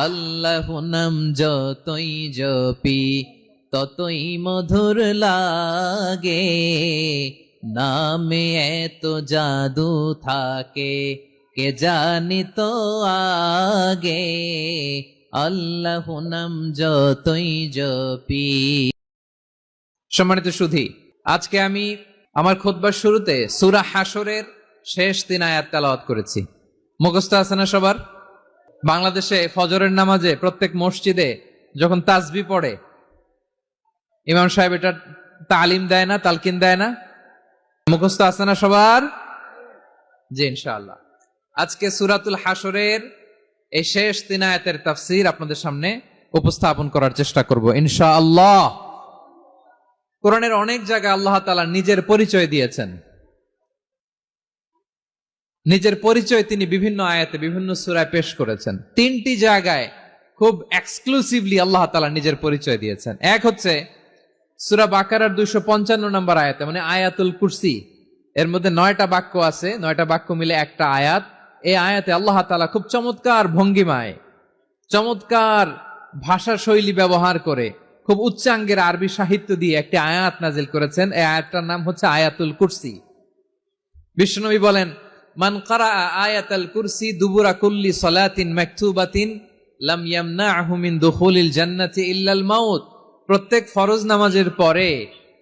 আল্লাহ নাম যতই জপি ততই মধুর লাগে, নামে এত জাদু থাকে কে জানি তো আগে। আল্লাহ নাম যতই জপি। সম্মানিত সুধী, আজকে আমি আমার খুতবার শুরুতে সূরা হাশরের শেষ 3 আয়াত তেলাওয়াত করেছি। মুখস্থ আছে না সবার? বাংলাদেশে ফজরের নামাজে প্রত্যেক মসজিদে যখন তাসবিহ পড়ে ইমাম সাহেব এটা তালিম দেয় না, তালকিন দেয় না? মুখস্থ আছে না সবার? জি ইনশাআল্লাহ। আজকে সূরাতুল হাশরের এই শেষ 3 আয়াতের তাফসীর আপনাদের সামনে উপস্থাপন করার চেষ্টা করব ইনশাআল্লাহ। কোরআনের অনেক জায়গায় আল্লাহ তাআলা নিজের পরিচয় দিয়েছেন। নিজের পরিচয় তিনি বিভিন্ন আয়াতে বিভিন্ন সূরায় পেশ করেছেন। 3টি জায়গায় খুব এক্সক্লুসিভলি আল্লাহ তাআলা নিজের পরিচয় দিয়েছেন। এক হচ্ছে সূরা বাকারার 255 নম্বর আয়াতে, মানে আয়াতুল কুরসি। এর মধ্যে 9টা বাক্য আছে, 9টা বাক্য মিলে একটা আয়াত। এই আয়াতে আল্লাহ তাআলা খুব চমৎকার ভঙ্গিমায়, চমৎকার ভাষা শৈলী ব্যবহার করে, খুব উচ্চাঙ্গের আরবি সাহিত্য দিয়ে একটি আয়াত নাজিল করেছেন। এই আয়াতটার নাম হচ্ছে আয়াতুল কুরসি। বিশ্বনবী বলেন, মান ক্বারাআ আয়াতাল কুরসি দুবুরা কুল্লি সালাতিন মাকতুবাতিন লাম ইয়ামনাহু মিন দুখুলিল জান্নাতি ইল্লাল মাউত। প্রত্যেক ফরজ নামাজের পরে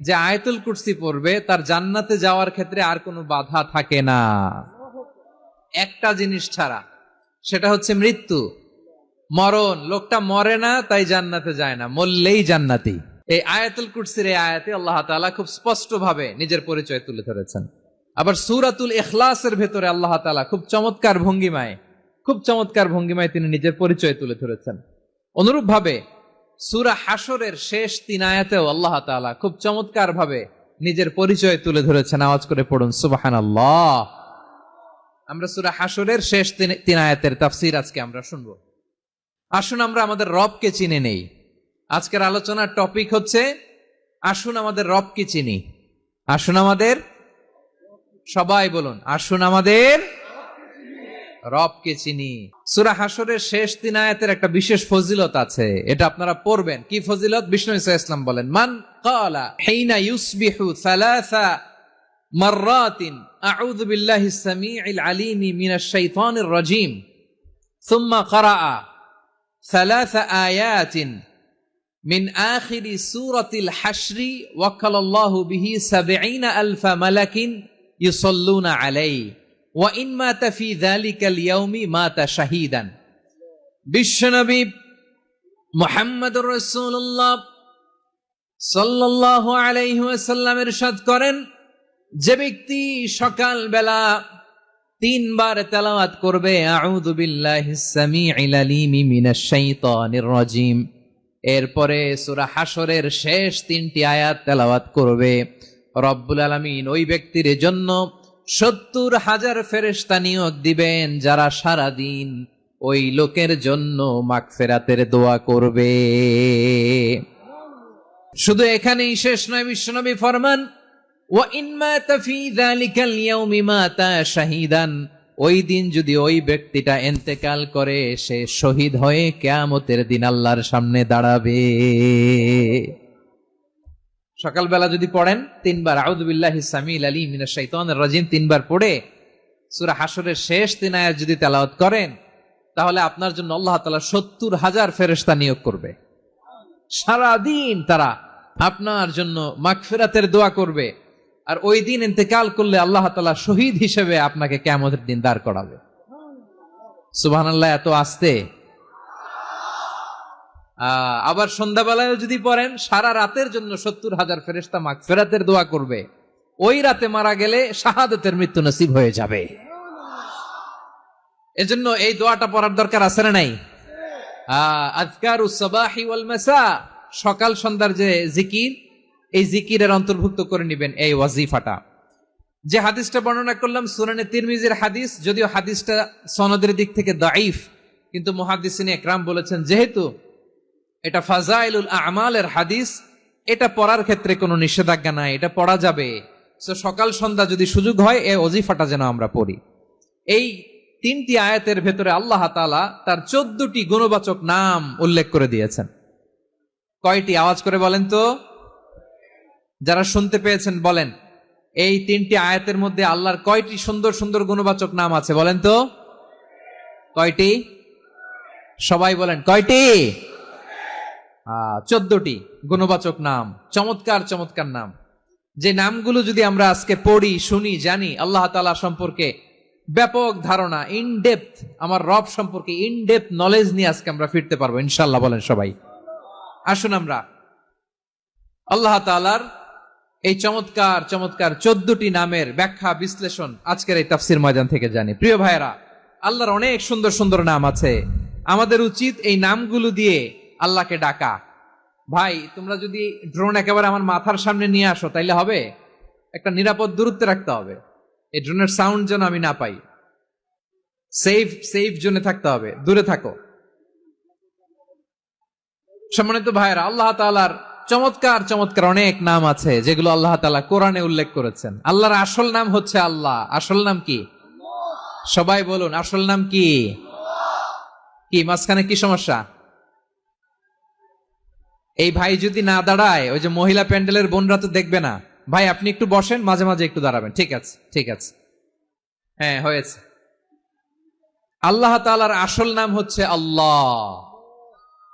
যে আয়াতুল কুরসি পড়বে তার জান্নাতে যাওয়ার ক্ষেত্রে আর কোনো বাধা থাকে না, একটা জিনিস ছাড়া, সেটা হচ্ছে মৃত্যু, মরণ। লোকটা মরে না তাই জান্নাতে যায় না, মরলেই জান্নাতি। এই আয়াতুল কুরসির এই আয়াতে আল্লাহ তাআলা খুব স্পষ্টভাবে নিজের পরিচয় তুলে ধরেছেন। আবার সূরাতুল ইখলাসের ভেতরে আল্লাহ তাআলা খুব চমৎকার ভঙ্গিমায় তিনি নিজের পরিচয় তুলে ধরেছেন। অনুরূপ ভাবে সূরা হাশরের শেষ 3 আয়াতেও আল্লাহ তাআলা খুব চমৎকার ভাবে নিজের পরিচয় তুলে ধরেছেন। আওয়াজ করে পড়ুন সুবহানাল্লাহ। আমরা সূরা হাশরের শেষ 3 আয়াতের তাফসীর আজকে আমরা শুনব। আসুন আমরা আমাদের রবকে চিনে নেই। আজকের আলোচনার টপিক হচ্ছে আসুন আমাদের রবকে চিনি। আসুন আমাদের, সবাই বলুন, আসুন আমাদের রবকে চিনি। সূরা হাশরের শেষ 3 আয়াতের একটা বিশেষ ফজিলত আছে, এটা আপনারা পড়বেন। কি ফজিলত? বিষ্ণু ইসা ইসলাম বলেন, মান ক্বালা হিনা ইউসবিহু সালাসা মাররাতিন আউযু বিল্লাহিস সামিউল আলিম মিনাশ শাইতানির রাজীম সুম্মা ক্বারাআ সালাসা আয়াতিন মিন আখিরি সূরাতিল হাশরি ওয়াক্কালাল্লাহু বিহি ৭০,০০০ মালাকিন ইউসাল্লুনা আলাইহি ওয়া ইন মাতা ফি যালিকাল ইয়াউমি মাতা শাহীদান। বিশ্বনবী মুহাম্মদুর রাসূলুল্লাহ সাল্লাল্লাহু আলাইহি ওয়াসাল্লাম ইরশাদ করেন, যে ব্যক্তি সকাল বেলা 3 বার তেলাওয়াত করবে আউযু বিল্লাহিস সামিউল আলিম মিনাশ শাইতানির রাজীম, এরপরে সূরা হাশরের শেষ 3টি আয়াত তেলাওয়াত করবে, রব্বুল আলামিন ওই ব্যক্তির জন্য ৭০,০০০ ফেরেশতা নিয়োগ দিবেন যারা সারা দিন ওই লোকের জন্য মাগফিরাতের দোয়া করবে। শুধু এখানেই শেষ নয়, বিশ্বনবী ফরমান, ওয়া ইন মাতা ফি যালিকাল ইয়াউমি মাতা শাহীদান, ওই দিন যদি ওই ব্যক্তিটা ইন্তেকাল করে সে শহীদ হয়ে কিয়ামতের দিন আল্লাহর সামনে দাঁড়াবে। সকালবেলা যদি পড়েন 3 বার আউযু বিল্লাহিস সামিউল আলিম মিনাশ শাইতানির রাজীম 3 বার পড়ে সূরা হাশরের শেষ 3 আয়াত যদি তেলাওয়াত করেন, তাহলে আপনার জন্য আল্লাহ তাআলা ৭০,০০০ ফেরেশতা নিয়োগ করবে। সারা দিন তারা আপনার জন্য মাগফিরাতের দোয়া করবে, আর ওই দিন ইন্তেকাল করলে আল্লাহ তাআলা শহীদ হিসেবে আপনাকে কিয়ামতের দিন দাঁড় করাবে। সুবহানাল্লাহ। এত আস্তে। আবার সন্ধ্যাবেলায় যদি পড়েন, সারা রাতের জন্য ৭০,০০০ ফেরেশতা মাগফিরাতের দোয়া করবে। ওই রাতে মারা গেলে শাহাদাতের মৃত্যু নসিব হয়ে যাবে। এজন্য এই দোয়াটা পড়ার দরকার আছে না নাই? আযকারুস সাবাহি ওয়াল মাসা, সকাল সন্ধ্যার যে জিকির, এই জিকিরের অন্তর্ভুক্ত করে নেবেন এই ওয়াজিফাটা। যে হাদিসটা বর্ণনা করলাম সুনানে তিরমিজির হাদিস, যদিও হাদিসটা সনদের দিক থেকে দাঈফ, কিন্তু মুহাদ্দিসিন ইকরাম বলেছেন যেহেতু এটা ফাজাইলুল আমালের হাদিস, এটা পড়ার ক্ষেত্রে কোনো নিষেধাজ্ঞা নাই, এটা পড়া যাবে। সো সকাল সন্ধ্যা যদি সুযোগ হয় এই ওয়াজিফাটা যেন আমরা পড়ি। এই তিনটি আয়াতের ভেতরে আল্লাহ তাআলা তার 14টি গুণবাচক নাম উল্লেখ করে দিয়েছেন। কয়টি? আওয়াজ করে বলেন তো, যারা শুনতে পেয়েছেন বলেন, এই তিনটি আয়াতের মধ্যে আল্লাহর কয়টি সুন্দর সুন্দর গুণবাচক নাম আছে বলেন তো? কয়টি? সবাই বলেন কয়টি? 14টি গুণবাচক নাম, চমৎকার চমৎকার নাম। যে নামগুলো যদি আমরা আজকে পড়ি, শুনি, জানি, আল্লাহ তাআলা সম্পর্কে ব্যাপক ধারণা, ইনডেপথ, আমার রব সম্পর্কে ইনডেপথ নলেজ নিয়ে আজকে আমরা ফিরতে পারবো ইনশাআল্লাহ। বলেন সবাই। আসুন আমরা আল্লাহ তাআলার এই চমৎকার চমৎকার 14টি নামের ব্যাখ্যা বিশ্লেষণ আজকের এই তাফসীর ময়দান থেকে জানি। প্রিয় ভাইয়েরা, আল্লাহর অনেক সুন্দর সুন্দর নাম আছে। আমাদের উচিত এই নামগুলো দিয়ে আল্লাহকে ডাকা। ভাই, তোমরা যদি ড্রোন একেবারে আমার মাথার সামনে নিয়ে আসো তাইলে হবে? একটা নিরাপদ দূরত্বে রাখতে হবে, এই ড্রোনের সাউন্ড যেন আমি না পাই। সেফ জোনে থাকতে হবে, দূরে থাকো। সম্মানিত ভাইয়েরা, আল্লাহ তাআলার চমৎকার চমৎকার অনেক নাম আছে যেগুলো আল্লাহ তাআলা কোরআনে উল্লেখ করেছেন। আল্লাহর আসল নাম হচ্ছে আল্লাহ। আসল নাম কি? সবাই বলুন, আসল নাম কি? কি মাঝখানে কি সমস্যা? এই ভাই যদি না দাঁড়ায়, ওই যে মহিলা প্যান্ডেলের বোনরা তো দেখবে না। ভাই আপনি একটু বসেন, মাঝে মাঝে একটু দাঁড়াবেন। ঠিক আছে, ঠিক আছে, হ্যাঁ হয়েছে। আল্লাহ তাআলার আসল নাম হচ্ছে আল্লাহ।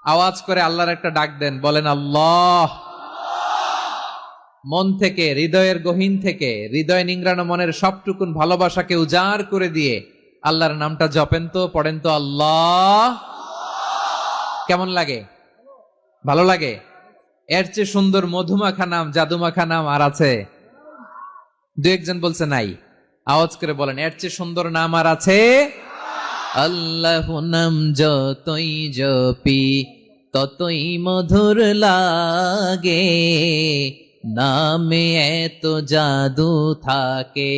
আওয়াজ করে আল্লাহর একটা ডাক দেন, বলেন আল্লাহ। মন থেকে, হৃদয়ের গহীন থেকে, হৃদয় নিংড়ানো মনের সবটুকুন ভালোবাসাকে উজাড় করে দিয়ে আল্লাহর নামটা জপেন তো, পড়েন তো আল্লাহ। কেমন লাগে? ভালো লাগে? এর চেয়ে সুন্দর মধুমাখা নাম, জাদুমাখা নাম আর আছে? দু একজন বলছে নাই। আওয়াজ করে বলেন, এর চেয়ে সুন্দর নাম আর আছে? আল্লাহ নাম যতই জপি ততই মধুর লাগে, নামে এত জাদু থাকে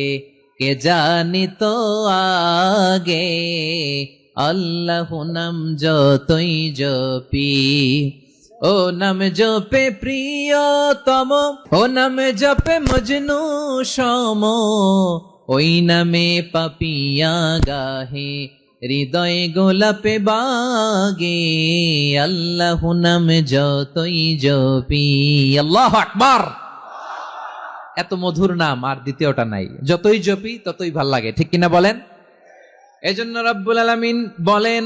কে জানি তো আগে। আল্লাহ নাম যতই জপি, ও নাম জপে প্রিয়তম, ও নাম জপে মজনু সম, ওই নামে পাপিয়া গাহে হৃদয়ে গোলাপে বাগে। আল্লাহ নাম যতই জপি। আল্লাহু আকবার। এত মধুর নাম আর দ্বিতীয়টা নাই। যতই জপি ততই ভাল লাগে, ঠিক কিনা বলেন? এজন্য রব্বুল আলামিন বলেন,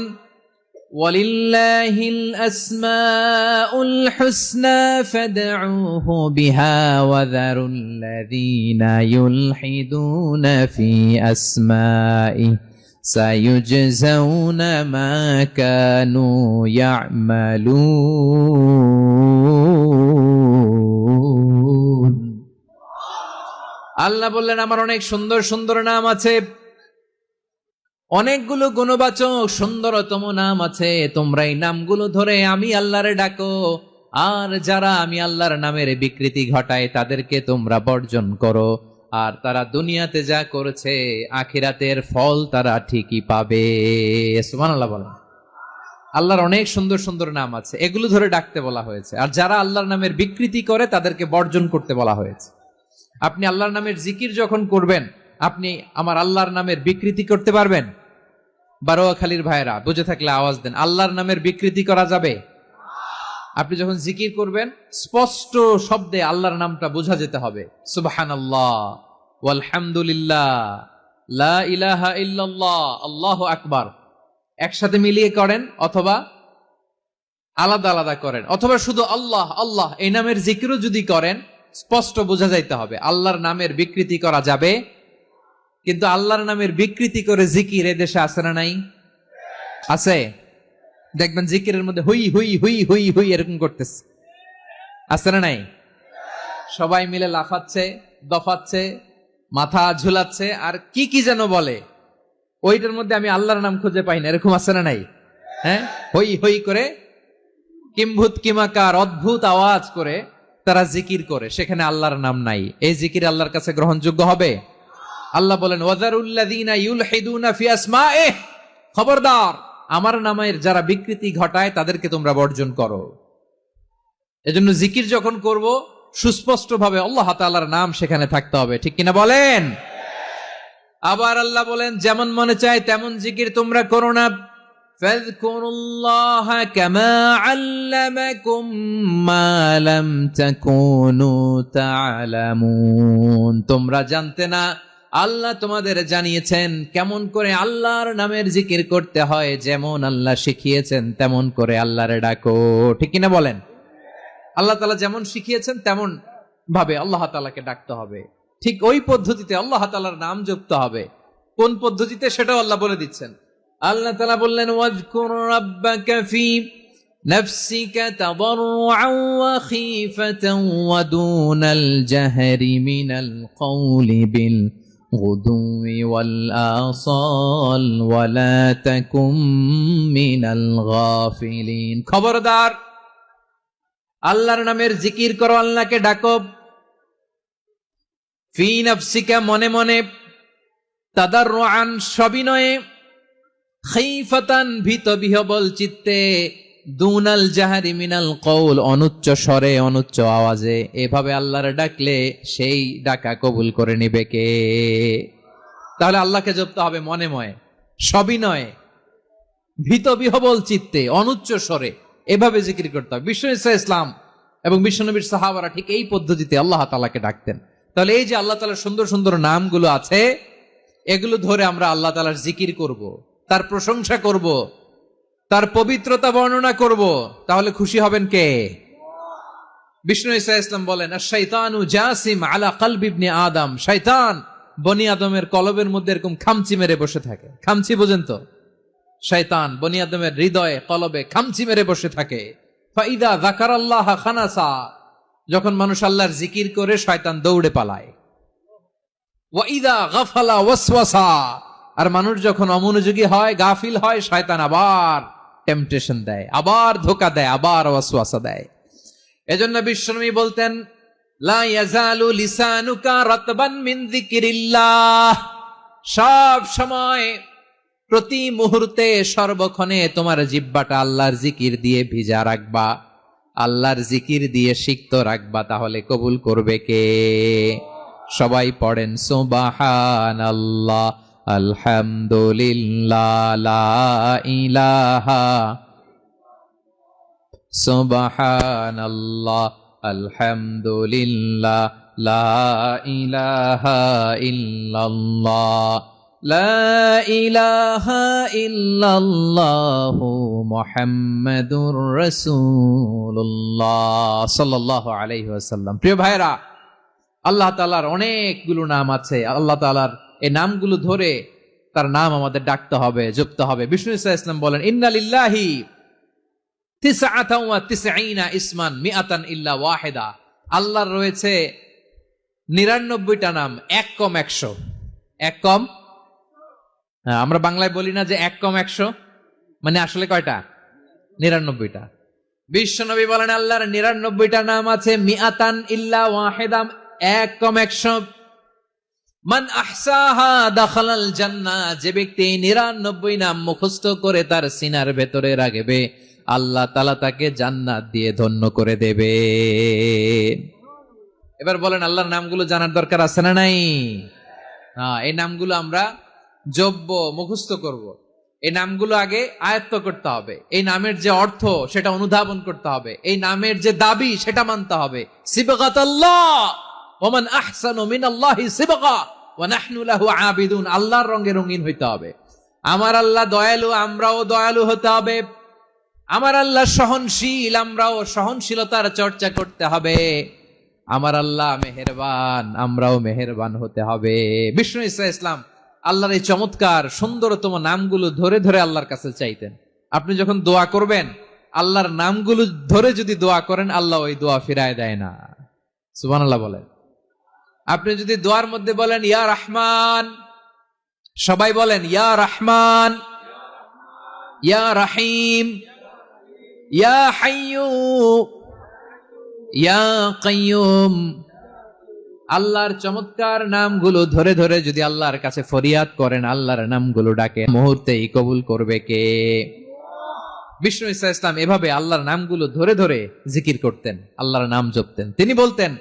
ওয়ালিল্লাহিল আসমাউল হুসনা ফাদউহু বিহা ওয়া যারুল্লাযীনা ইউলহিদুনা ফি আসমাইহি সায়ুজজাউনা মা কানু ইয়ামালুন। আল্লাহ বললেন, আমার অনেক সুন্দর সুন্দর নাম আছে, অনেকগুলো গুণবাচক সুন্দরতম নাম আছে। তোমরা এই নামগুলো ধরে আমি আল্লাহরে ডাকো, আর যারা আমি আল্লাহর নামের বিকৃতি ঘটায় তাদেরকে তোমরা বর্জন করো। আর তারা দুনিয়াতে যা করেছে আখিরাতের ফল তারা ঠিকই পাবে। সুবহানাল্লাহ বলেন। আল্লাহর অনেক সুন্দর সুন্দর নাম আছে, এগুলো ধরে ডাকতে বলা হয়েছে। আর যারা আল্লাহর নামের বিকৃতি করে তাদেরকে বর্জন করতে বলা হয়েছে। আপনি আল্লাহর নামের জিকির যখন করবেন, আপনি আমার আল্লাহর নামের বিকৃতি করতে পারবেন? বারোয়াখালীর ভাইয়েরা বুঝে থাকলে আওয়াজ দেন, আল্লাহর নামের বিকৃতি করা যাবে? আপনি যখন জিকির করবেন স্পষ্ট শব্দে আল্লাহর নামটা বোঝা যেতে হবে। সুবহানাল্লাহ, ওয়ালহামদুলিল্লাহ, লা ইলাহা ইল্লাল্লাহ, আল্লাহু আকবার। একসাথে মিলিয়ে করেন অথবা আলাদা আলাদা করেন, অথবা শুধু আল্লাহ আল্লাহ এই নামের জিকিরও যদি করেন স্পষ্ট বোঝা যাইতে হবে। আল্লাহর নামের বিকৃতি করা যাবে? কিন্তু আল্লাহর নামের বিকৃতি করে জিকির এদেশে আছে না নাই? আছে। দেখবেন জিকিরের মধ্যে হুই হুই হুই হুই হুই এরকম করতেছে, আছে না নাই? সবাই মিলে লাফাচ্ছে, দফাচ্ছে, মাথা ঝুলাচ্ছে, আর কি কি যেন বলে। ওইটার মধ্যে আমি আল্লাহর নাম খুঁজে পাই না, এরকম আছে না নাই? হ্যাঁ, হই হই করে কিম্ভূত কিমাকার অদ্ভুত আওয়াজ করে তারা জিকির করে, সেখানে আল্লাহর নাম নাই। এই জিকির আল্লাহর কাছে গ্রহণযোগ্য হবে? আল্লাহ বলেন, ওয়াযারুল্লাযীনা ইউলহিদুনা ফি আসমাইহি, খবরদার আমার নামের যারা বিকৃতি ঘটায় তাদেরকে তোমরা বর্জন করো। এজন্য জিকির যখন করব সুস্পষ্ট ভাবে আল্লাহ তাআলার নাম সেখানে থাকতে হবে, ঠিক কিনা বলেন? আবার আল্লাহ বলেন যেমন মনে চায় তেমন জিকির তোমরা করো না। ফাযকুরুল্লাহা কামা আল্লামাকুম মা লাম তাকুনু তা'লামুন। তোমরা জানতে না, আল্লাহ তোমাদের জানিয়েছেন কেমন করে আল্লাহর নামের জিকির করতে হয়। যেমন আল্লাহ শিখিয়েছেন তেমন করে আল্লাহরে ডাকো। ঠিক কিনা বলেন? আল্লাহ তাআলা যেমন শিখিয়েছেন তেমন ভাবে আল্লাহ তাআলাকে ডাকতে হবে। ঠিক ওই পদ্ধতিতে আল্লাহ তাআলার নাম জপতে হবে। কোন পদ্ধতিতে সেটাও আল্লাহ বলে দিচ্ছেন। আল্লাহ তাআলা বললেন, ওয়াযকুর রাব্বাকা ফি নাফসিকা তাদাররুআন ওয়া খীফাতান ওয়া দুনাল জাহরি মিনাল কওলি বিল গুদুই ওয়াল আসাল ওয়া লা তাকুম মিনাল গাফিলিন। খবরদার, আল্লাহর নামের জিকির করো, আল্লাহকে ডাকো। ফি নাফসিকা মনে মনে, তাদাররুআন সবিনয়ে, খাইফাতান ভীত বিহবল চিত্তে, দুনাল জাহারি মিনাল কওল অনুচ্চ স্বরে অনুচ্চ আওয়াজে। এভাবে আল্লাহর ডাকলে সেই ডাকা কবুল করে নিবে কে? তাহলে আল্লাহকে জপতে হবে মনে মনে, সবিনয়ে, ভীত বিহবল চিত্তে, অনুচ্চ স্বরে, এভাবে জিকির করতে হবে। বিষ্ণু ইসলাম এবং বিশ্বনবীর সাহাবারা ঠিক এই পদ্ধতিতে আল্লাহ তাআলাকে ডাকতেন। তাহলে এই যে আল্লাহ তাআলার সুন্দর সুন্দর নামগুলো আছে, এগুলো ধরে আমরা আল্লাহ তাআলার জিকির করব, তার প্রশংসা করব, তার পবিত্রতা বর্ণনা করব, তাহলে খুশি হবেন কে? বিষ্ণু ইসলাম বলেন, আশ-শাইতানু জাসিম আলা কলবি ইবনে আদম। শয়তান বনি আদমের কলবের মধ্যে এরকম খামচি মেরে বসে থাকে। খামচি বোঝেন তো? শয়তান বনি আদমের হৃদয়ে কলবে খামচি মেরে বসে থাকে। ফাইদা যাকারাল্লাহ খানাসা, যখন মানুষ আল্লাহর জিকির করে শয়তান দৌড়ে পালায়। ওয়াইদা গাফালা ওয়াসওয়াসা, আর মানুষ যখন অমনোযোগী হয়, গাফিল হয়, শয়তান আবার টেম্পটেশন দেয়, আবার ধোঁকা দেয়, আবার ওয়াসওয়াসা দেয়। এজন্য বিশ্বনবী বলতেন, লা ইয়াজালু লিসানুকা রাতবান মিন যিকরিল্লাহ। সব সময়, প্রতি মুহূর্তে, সর্বক্ষণে তোমার জিহ্বাটা আল্লাহর জিকির দিয়ে ভিজা রাখবা, আল্লাহর জিকির দিয়ে সিক্ত রাখবা, তাহলে কবুল করবে কে? সবাই পড়েন সুবহানাল্লাহ, আলহামদুলিল্লাহ, লা ইলাহা, সুবহানাল্লাহ, আলহামদুলিল্লাহ, লা ইলাহা ইল্লাল্লাহ, লা ইলাহা ইল্লাল্লাহু মুহাম্মাদুর রাসূলুল্লাহ সাল্লাল্লাহু আলাইহি ওয়াসাল্লাম। প্রিয় ভাইরা, আল্লাহ তাআলার অনেকগুলো নাম আছে। আল্লাহ তাআলার এই নামগুলো ধরে তার নাম আমাদের ডাকতে হবে, জপতে হবে। বিষ্ণু ইসলাম বলেন, ইন্না লিল্লাহি 99 ইসমান মিআতান ইল্লা ওয়াহিদা। আল্লাহর রয়েছে 99টা নাম, এক কম 100। এক কম, আমরা বাংলায় বলি না যে এক কম 100, মানে আসলে কয়টা? 99টা। বিশ্বনবী বলেন, আল্লাহর 99টা নাম আছে, মিআতান ইল্লা ওয়াহিদা, এক কম 100। মান আহসাহা দাখালাল জান্নাহ, যে ব্যক্তি 99 নাম মুখস্থ করে তার সিনার ভেতরে রাখবে, আল্লাহ তাআলা তাকে জান্নাত দিয়ে ধন্য করে দেবে। এবার বলেন, আল্লাহর নামগুলো জানার দরকার আছে না নাই? এই নামগুলো আমরা জপব, মুখস্থ করব। এই নামগুলো আগে আয়ত্ত করতে হবে। এই নামের যে অর্থ সেটা অনুধাবন করতে হবে। এই নামের যে দাবি সেটা মানতে হবে। সিবগাতাল্লাহ ওয়া মান আহসানু মিনাল্লাহি সিবগা ওয়া নাহনু লাহু আবিদুন। আল্লাহর রঙে রঙিন হইতে হবে। আমার আল্লাহ দয়ালু, আমরাও দয়ালু হতে হবে। আমার আল্লাহ সহনশীল, আমরাও সহনশীলতার চর্চা করতে হবে। আমার আল্লাহ মেহেরবান, আমরাও মেহেরবান হতে হবে। বিষ্ণু ইসলাম আল্লাহর এই চমৎকার সুন্দরতম নামগুলো ধরে ধরে আল্লাহর কাছে চাইতেন। আপনি যখন দোয়া করবেন, আল্লাহর নামগুলো ধরে যদি দোয়া করেন, আল্লাহ ওই দোয়া ফিরায় দেয় না। সুবহানাল্লাহ বলেন। আপনি যদি দোয়ার মধ্যে বলেন ইয়া রহমান, সবাই বলেন ইয়া রহমান, ইয়া রহিম, ইয়া হাইয়্যু, ইয়া কাইয়্যুম, আল্লাহর চমৎকার নামগুলো ধরে ধরে যদি আল্লাহর কাছে ফরিয়াদ করেন, আল্লাহর নামগুলো ডাকে, মুহূর্তেই কবুল করবে কে? বিষ্ণু ইসলাম এভাবে আল্লাহর নামগুলো ধরে ধরে জিকির করতেন, আল্লাহর নাম জপতেন। তিনি বলতেন,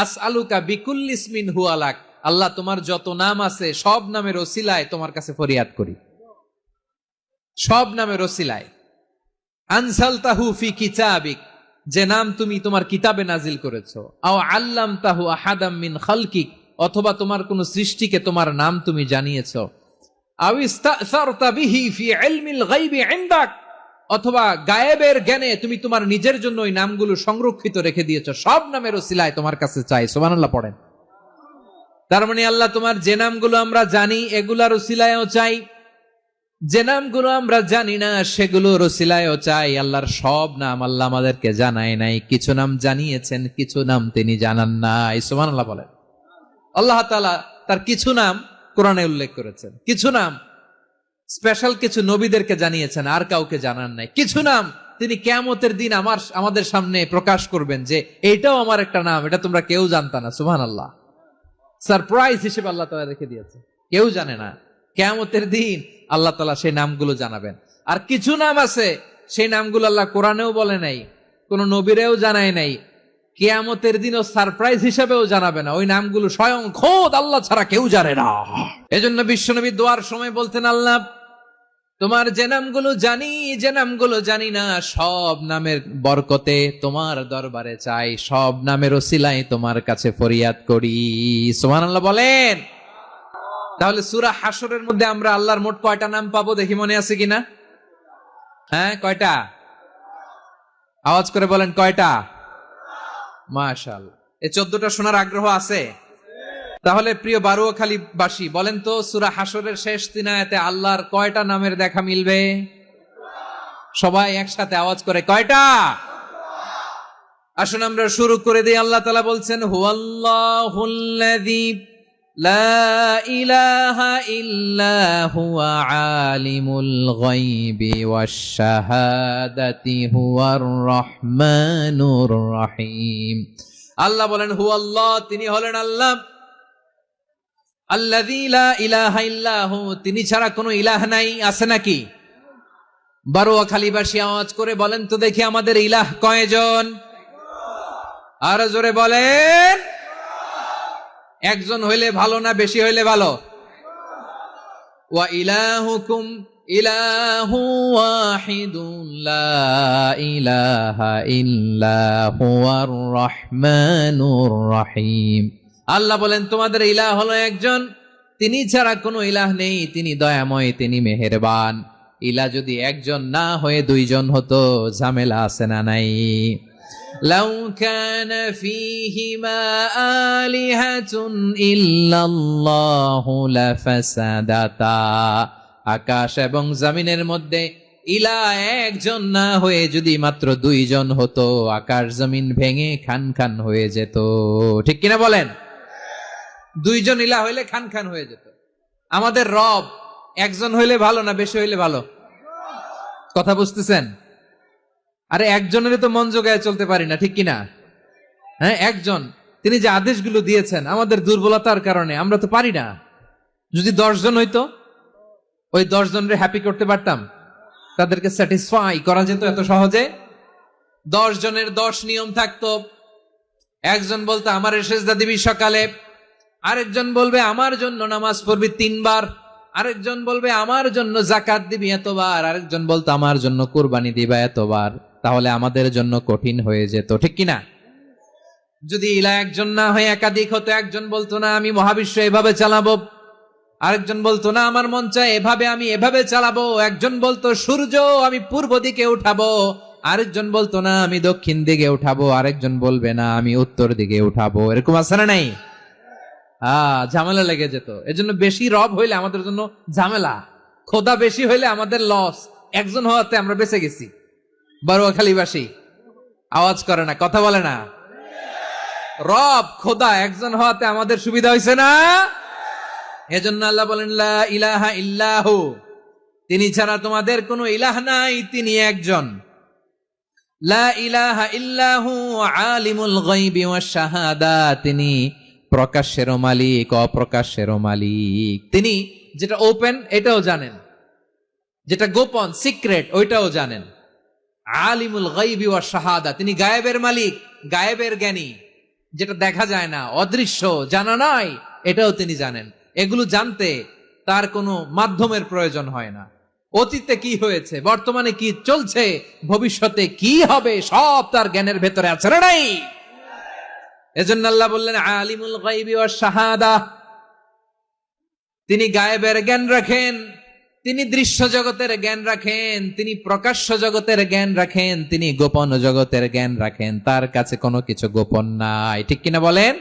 আসআলুকা বিকুল্লি ইসমিন হুয়া লাক, আল্লাহ তোমার যত নাম আছে সব নামের ওসিলায় তোমার কাছে ফরিয়াদ করি, সব নামের ওসিলায়। আনসালতাহু ফি কিতাবিক, যে নাম তুমি তোমার কিতাবে নাজিল করেছো, আও আল্লামতাহু আহাদাম মিন খালকিক, অথবা তোমার কোন সৃষ্টিকে তোমার নাম তুমি জানিয়েছো, আও ইস্তাসারতা বিহি ফি ইলমিল গায়বি ইনদাক, অথবা গায়েবের জ্ঞানে তুমি তোমার নিজের জন্য ওই নামগুলো সংরক্ষিত রেখে দিয়েছো, সব নামের ওসিলায় তোমার কাছে চাই। সুবহানাল্লাহ পড়েন। তার মানে আল্লাহ তোমার যে নামগুলো আমরা জানি এগুলার ওসিলায়ও চাই, যে নামগুলো আমরা জানি না সেগুলোর ওসিলায়ও চাই। আল্লাহর সব নাম আল্লাহ আমাদেরকে জানায় নাই, কিছু নাম জানিয়েছেন, কিছু নাম তিনি জানান নাই। সুবহানাল্লাহ বলেন। আল্লাহ তাআলা তার কিছু নাম কোরআনে উল্লেখ করেছেন, কিছু নাম স্পেশাল কিছু নবীদেরকে জানিয়েছেন, আর কাউকে জানান নাই। কিছু নাম তিনি কিয়ামতের দিন আমাদের সামনে প্রকাশ করবেন যে এইটাও আমার একটা নাম, এটা তোমরা কেউ জানতা না। সুবহানাল্লাহ। সারপ্রাইজ হিসেবে আল্লাহ তাআলা রেখে দিয়েছে, কেউ জানে না। কিয়ামতের দিন আল্লাহ তাআলা সেই নামগুলো জানাবেন। আর কিছু নাম আছে সেই নামগুলো আল্লাহ কোরআনেও বলে নাই, কোন নবীরেও জানায় নাই, কিয়ামতের দিনও সারপ্রাইজ হিসেবেও জানাবে না। ওই নামগুলো স্বয়ং খোদ আল্লাহ ছাড়া কেউ জানে না। এজন্য বিশ্বনবী দোয়ার সময় বলতেন, আল্লাহ তোমার যে নামগুলো জানি, যে নামগুলো জানি না, সব নামের বরকতে তোমার দরবারে চাই, সব নামের ওসিলায় তোমার কাছে ফরিয়াদ করি। সুবহানাল্লাহ বলেন। তাহলে সূরা হাশরের মধ্যে আমরা আল্লাহর মোট কয়টা নাম পাবো দেখি, মনে আছে কিনা? হ্যাঁ, কয়টা? আওয়াজ করে বলেন, কয়টা? মাশাআল্লাহ। এই 14টা শোনার আগ্রহ আছে? তাহলে প্রিয় বারুয়াখালীবাসী বলেন তো, সূরা হাশরের শেষ 3 আয়াতে আল্লাহর কয়টা নামের দেখা মিলবে? সবাই একসাথে আওয়াজ করে, কয়টা? আসুন আমরা শুরু করে দিই। আল্লাহ তাআলা বলছেন, হুয়াল্লাহুল্লাযী লা ইলাহা ইল্লা হুয়া আলিমুল গায়বি ওয়াশ শাহাদাতি হুয়ার রহমানুর রহিম। আল্লাহ বলেন, হুয়াল্লাহ, তিনি হলেন আল্লাহ, আল্লাযী লা ইলাহা ইল্লাহু, তিনি ছাড়া কোনো ইলাহ নাই। আছে নাকি? বারুয়াখালীবাসী আওয়াজ করে বলেন তো দেখি, আমাদের ইলাহ কয়জন? আর জোরে বলেন। একজন হইলে ভালো না বেশি হইলে ভালো? ওয়া ইলাহুকুম ইলাহু ওয়াহিদুন লা ইলাহা ইল্লা হুয়ার রহমানুর রহিম। আল্লাহ বলেন, তোমাদের ইলাহ হলো একজন, তিনি ছাড়া কোনো ইলাহ নেই, তিনি দয়াময়, তিনি মেহেরবান। ইলাহ যদি একজন না হয়ে দুইজন হতো, ঝামেলা আছে না নাই? লাউ কানা ফীহিমা আলিহাতুন ইল্লাল্লাহু লাফাসাদাতা, আকাশ এবং জমিনের মধ্যে ইলাহ একজন না হয়ে যদি মাত্র দুইজন হতো, আকাশ জমিন ভেঙে খান খান হয়ে যেত। ঠিক কিনা বলেন? দুইজন ইলাহ হইলে খান খান হয়ে যেত। আমাদের রব একজন হইলে ভালো না বেশি হইলে ভালো? কথা বুঝতেছেন? আরে একজনের তো মন জোগায় চলতে পারি না, ঠিক কিনা? হ্যাঁ, একজন, তিনি যে আদেশগুলো দিয়েছেন আমাদের দুর্বলতার কারণে আমরা তো পারি না। যদি 10 জন হইতো, ওই 10 জনের হ্যাপি করতে পারতাম, তাদেরকে স্যাটিসফাই করা যেত এত সহজে। 10 জনের 10 নিয়ম থাকতো। একজন বলতো আমার সেজদা দিবি সকালে, আরেকজন বলবে আমার জন্য নামাজ পড়বি 3 বার, আরেকজন বলবে আমার জন্য যাকাত দিবি এতবার, আরেকজন বলতো আমার জন্য কুরবানি দিবা এতবার। তাহলে আমাদের জন্য কঠিন হয়ে যেত, ঠিক কিনা? যদি ইলাহ একজন না হয়ে একাধিক হতো, একজন বলতো না আমি মহাবিশ্ব এভাবে চালাবো, আরেকজন বলতো না আমার মন চায় এভাবে, আমি এভাবে চালাবো, একজন বলতো সূর্য আমি পূর্ব দিকে উঠাবো, আরেকজন বলতো না আমি দক্ষিণ দিকে উঠাবো, আরেকজন বলবে না আমি উত্তর দিকে উঠাবো। এরকম আছে না নাই? ঝামেলা লেগে যেত। এজন্য বেশি রব হইলে আমাদের জন্য ঝামেলা, খোদা বেশি হইলে আমাদের লস। একজন হওয়াতে আমরা বেঁচে গেছি। বারুয়াখালীবাসী আওয়াজ করে না, কথা বলে না। রব খোদা একজন হওয়াতে আমাদের সুবিধা হয়েছে না? এজন্য আল্লাহ বলেন, লা ইলাহা ইল্লাহু, তিনি ছাড়া তোমাদের কোনো ইলাহ নাই, তিনি একজন। লা ইলাহা ইল্লাহু আলিমুল গায়বি ওয়াশ শাহাদা, তিনি প্রকাশ্যেরও মালিক, অপ্রকাশ্যেরও মালিক। তিনি যেটা ওপেন এটাও জানেন, যেটা গোপন সিক্রেট ওইটাও জানেন। আলিমুল গায়বি ওয়াশ শাহাদা, তিনি গায়েবের মালিক, গায়েবের জ্ঞানী, যেটা দেখা যায় না, অদৃশ্য, জানা নাই, এটাও তিনি জানেন। এগুলো জানতে তার কোনো মাধ্যমের প্রয়োজন হয় না। অতীতে কি হয়েছে, বর্তমানে কি চলছে, ভবিষ্যতে কি হবে, সব তার জ্ঞানের ভেতরে আছে না নাই? এজন্য আল্লাহ বললেন আলিমুল গায়বি ওয়াশ শাহাদা, তিনি গায়েবের জ্ঞান রাখেন, তিনি দৃশ্য জগতের জ্ঞান রাখেন, তিনি প্রকাশ্য জগতের জ্ঞান রাখেন, তিনি গোপন জগতের জ্ঞান রাখেন। তার কাছে কোনো কিছু গোপন নাই, ঠিক কিনা বলেন?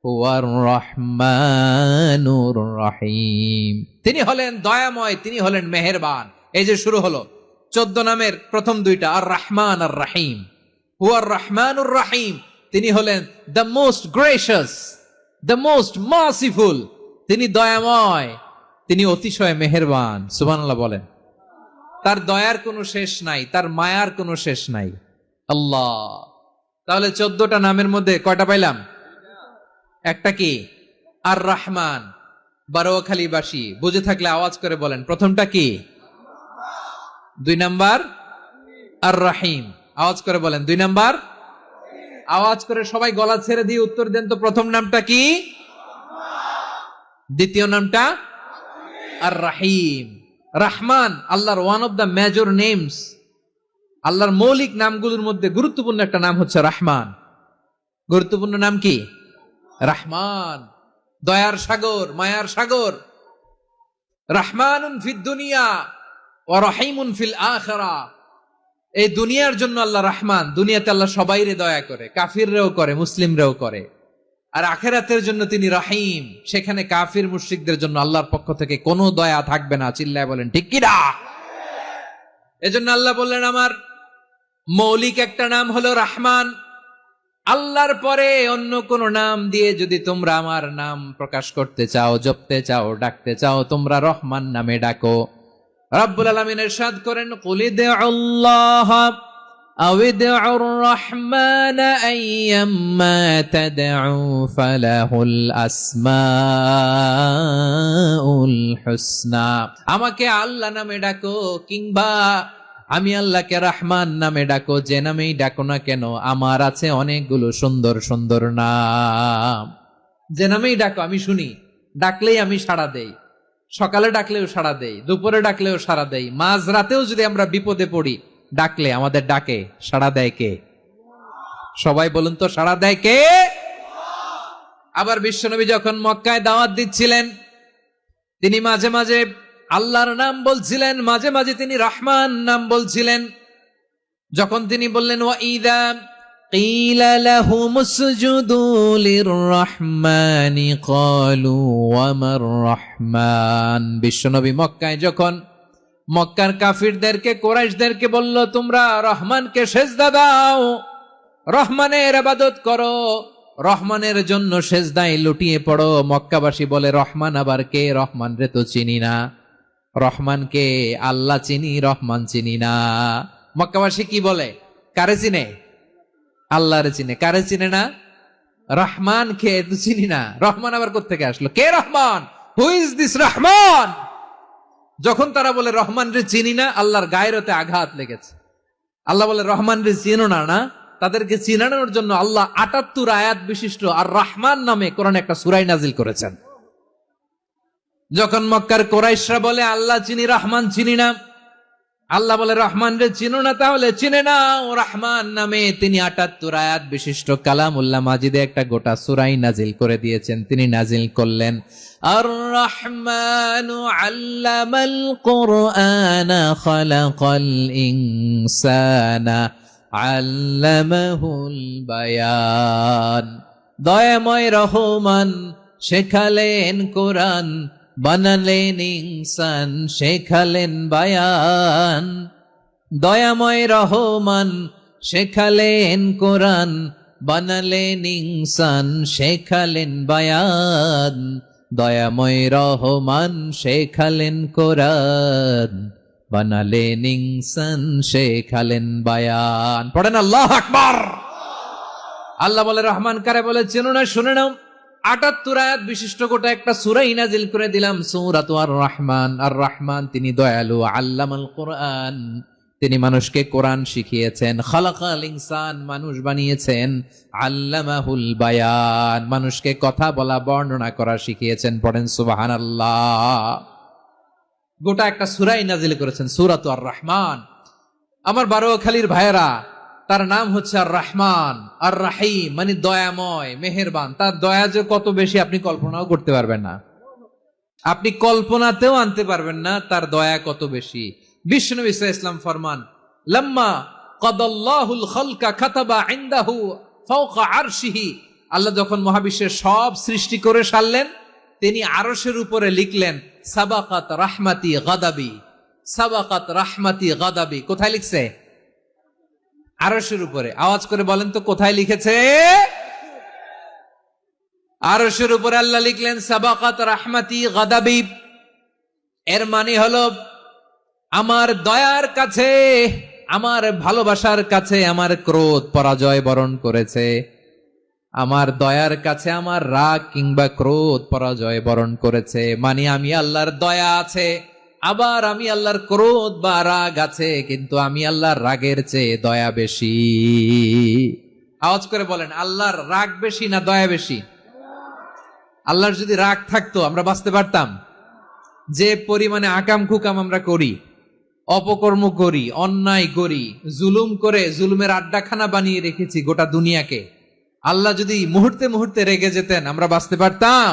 হুয়ার রহমানুর রহিম, তিনি হলেন দয়াময়, তিনি হলেন মেহেরবান। এই যে শুরু হলো 14 নামের প্রথম দুইটা, আর রহমান আর রহিম। হুয়ার রহমানুর রহিম, তিনি হলেন the most gracious, the most merciful, তিনি দয়াময়, তিনি অতিশয় মেহেরবান। সুবহানাল্লাহ বলেন। তার দয়ার কোনো শেষ নাই, তার মায়ার কোনো শেষ নাই। আল্লাহ, তাহলে 14টা নামের মধ্যে কয়টা পাইলাম? একটা কি? আর রহমান। বারোয়াখালীবাসী বুঝে থাকলে আওয়াজ করে বলেন, প্রথমটা কি? 2 নাম্বার আর রহিম। আওয়াজ করে বলেন 2 নাম্বার। আওয়াজ করে সবাই গলা ছেড়ে দিয়ে উত্তর দেন তো, প্রথম নামটা কি? দ্বিতীয় নামটা? আর রাহিম। রহমান আল্লাহর one of the major names, আল্লাহর মৌলিক নামগুলোর মধ্যে গুরুত্বপূর্ণ একটা নাম হচ্ছে রহমান। গুরুত্বপূর্ণ নাম কি? রহমান, দয়ার সাগর, মায়ার সাগর। রহমানুন ফিদ দুনিয়া ওয়া রহিমুন ফিল আখিরা। এই দুনিয়ার জন্য আল্লাহ রহমান, দুনিয়াতে আল্লাহ সবাইরে দয়া করে, কাফিররেও করে, মুসলিমরেও করে। আর আখিরাতের জন্য তিনি রহিম, সেখানে কাফির মুশরিকদের জন্য আল্লাহর পক্ষ থেকে কোনো দয়া থাকবে না। চিল্লায় বলেন ঠিক কি না? এজন্য আল্লাহ বললেন আমার মৌলিক একটা নাম হলো রহমান। আল্লাহর পরে অন্য কোন নাম দিয়ে যদি তোমরা আমার নাম প্রকাশ করতে চাও, জপতে চাও, ডাকতে চাও, তোমরা রহমান নামে ডাকো। রব্বুল আলামিন ইরশাদ করেন, কুলিদুল্লাহ আউদুর রহমান আইয়াম্মা তাদউ ফালাহুল আসমাউল হুসনা। আমাকে আল্লাহ নামে ডাকো, কিংবা আমি আল্লাহকে রহমান নামে ডাকো, যে নামেই ডাকো না কেন আমার আছে অনেকগুলো সুন্দর সুন্দর নাম। যে নামেই ডাকো আমি শুনি, ডাকলেই আমি সাড়া দেই। সকালে ডাকলেও সাড়া দেই, দুপুরে ডাকলেও সাড়া দেই, মাঝ রাতেও যদি আমরা বিপদে পড়ি, ডাকলে আমাদের ডাকে সাড়া দেয় কে? সবাই বলুন তো, সাড়া দেয় কে? আবার বিশ্বনবী যখন মক্কায় দাওয়াত দিচ্ছিলেন, তিনি মাঝে মাঝে আল্লাহর নাম বলছিলেন, মাঝে মাঝে তিনি রহমান নাম বলছিলেন। যখন তিনি বললেন ওয়াইদা কিলা লাহুমুসজুদু লিররহমানি ক্বালু ওয়ামার রহমান। বিশ্বনবী মক্কায় যখন মক্কার কাফিরদেরকে, কুরাইশদেরকে বলল তোমরা রহমানকে সেজদা দাও, রহমানের ইবাদত করো, রহমানের জন্য সেজদায় লুটিয়ে পড়ো, মক্কাবাসী বলে রহমান আবার কে? রহমান রে তো চিনি না। রহমানকে আল্লাহ চিনি, রহমান চিনি না। মক্কাবাসী কি বলে? কারে চিনে? আল্লাহরে চিনে। কারে চিনে না? রহমান কে তো চিনি না। রহমান আবার কোত্থেকে আসলো? কে Rahman? Who is this Rahman? যখন তারা বলে রহমান রে চিনি না, আল্লাহর গায়রতে আঘাত লেগেছে। আল্লাহ বলে রহমান রে চিনো না, না? তাদেরকে চিনানোর জন্য আল্লাহ ৭৮ আয়াত বিশিষ্ট আর রহমান নামে কোরআনে একটা সূরা নাজিল করেছেন। যখন মক্কার কুরাইশরা বলে আল্লাহ চিনি, রহমান চিনি না, আল্লাহ বলে রহমান রে চিনো না, তাহলে চিনে নাও রহমান নামে। তিনি ৭৮ আয়াত বিশিষ্ট কালামুল্লাহ মাজিদে একটা গোটা সূরা নাজিল করে দিয়েছেন। তিনি নাজিল করলেন, আর রহমানু আল্লামাল কুরআনা খালাকাল ইনসানা আল্লামাহুল বায়ান। দয়াময় রহমান শেখালেন কোরআন, বানালেন ইনসান, শেখালেন বায়ান। দয়াময় রহমান শেখালেন কোরআন, বানালেন ইনসান, শেখালেন বায়ান। দয়াময় রহমান শেখালেন কোরআন, বানালেন ইনসান, শেখালেন বায়ান। পড়েন আল্লাহু আকবার। আল্লাহ বলে রহমান কারে বলে চেনো না? শুনে নাও, ৭৮ আয়াত বিশিষ্ট গোটা একটা সূরা নাজিল করে দিলাম, সূরাতু আর রহমান। আর রহমান তিনি দয়ালু, আল্লামাল কোরআন, তিনি মানুষকে কোরআন শিখিয়েছেন। খালাকাল ইনসান, মানুষ বানিয়েছেন। আল্লামাহুল বায়ান, মানুষকে কথা বলা বর্ণনা করা শিখিয়েছেন। পড়েন সুবহানাল্লাহ। গোটা একটা সূরাই নাজিল করেছেন, সূরাতু আর রহমান। আমার বারোয়াখালীর ভাইয়েরা, তার নাম হচ্ছে আর রহমান আর রাহিম, মানে দয়াময়, মেহেরবান। তার দয়া যে কত বেশি আপনি কল্পনাও করতে পারবেন না, আপনি কল্পনাতেও আনতে পারবেন না তার দয়া কত বেশি। বিশ্বনবী সাল্লাল্লাহু আলাইহি ওয়াসাল্লাম ফরমান, লাম্মা কাদাল্লাহুল খালকা কাতাবা ইনদাহু ফাওকা আরশিহি, আল্লাহ যখন মহাবিশ্বের সব সৃষ্টি করে সারলেন, তিনি আরশের উপরে লিখলেন সাবাকাত রাহমাতি গাদাবি, সাবাকাত রাহমাতি গাদাবি। কোথায় লিখছে? আরশের উপরে। আওয়াজ করে বলেন তো কোথায় লিখেছে? আরশের উপরে আল্লাহ লিখলেন সাবাকাত রাহমাতি গাদাবি। এর মানে হলো আমার দয়ার কাছে, আমার ভালোবাসার কাছে আমার ক্রোধ পরাজয় বরণ করেছে। আমার দয়ার কাছে আমার রাগ কিংবা ক্রোধ পরাজয় বরণ করেছে। মানে আমি আল্লাহর দয়া আছে, আবার আমি আল্লাহর ক্রোধ বা রাগ আছে, কিন্তু আমি আল্লাহর রাগের চেয়ে দয়া বেশি। আওয়াজ করে বলেন, আল্লাহর রাগ বেশি না দয়া বেশি? আল্লাহর যদি রাগ থাকতো আমরা বাঁচতে পারতাম? যে পরিমাণে আকাম কুকাম আমরা করি, অপকর্ম করি, অন্যায় করি, জুলুম করে জুলুমের আড্ডাখানা বানিয়ে রেখেছি গোটা দুনিয়াকে, আল্লাহ যদি মুহূর্তে মুহূর্তে রেগে যেতেন আমরা বাঁচতে পারতাম?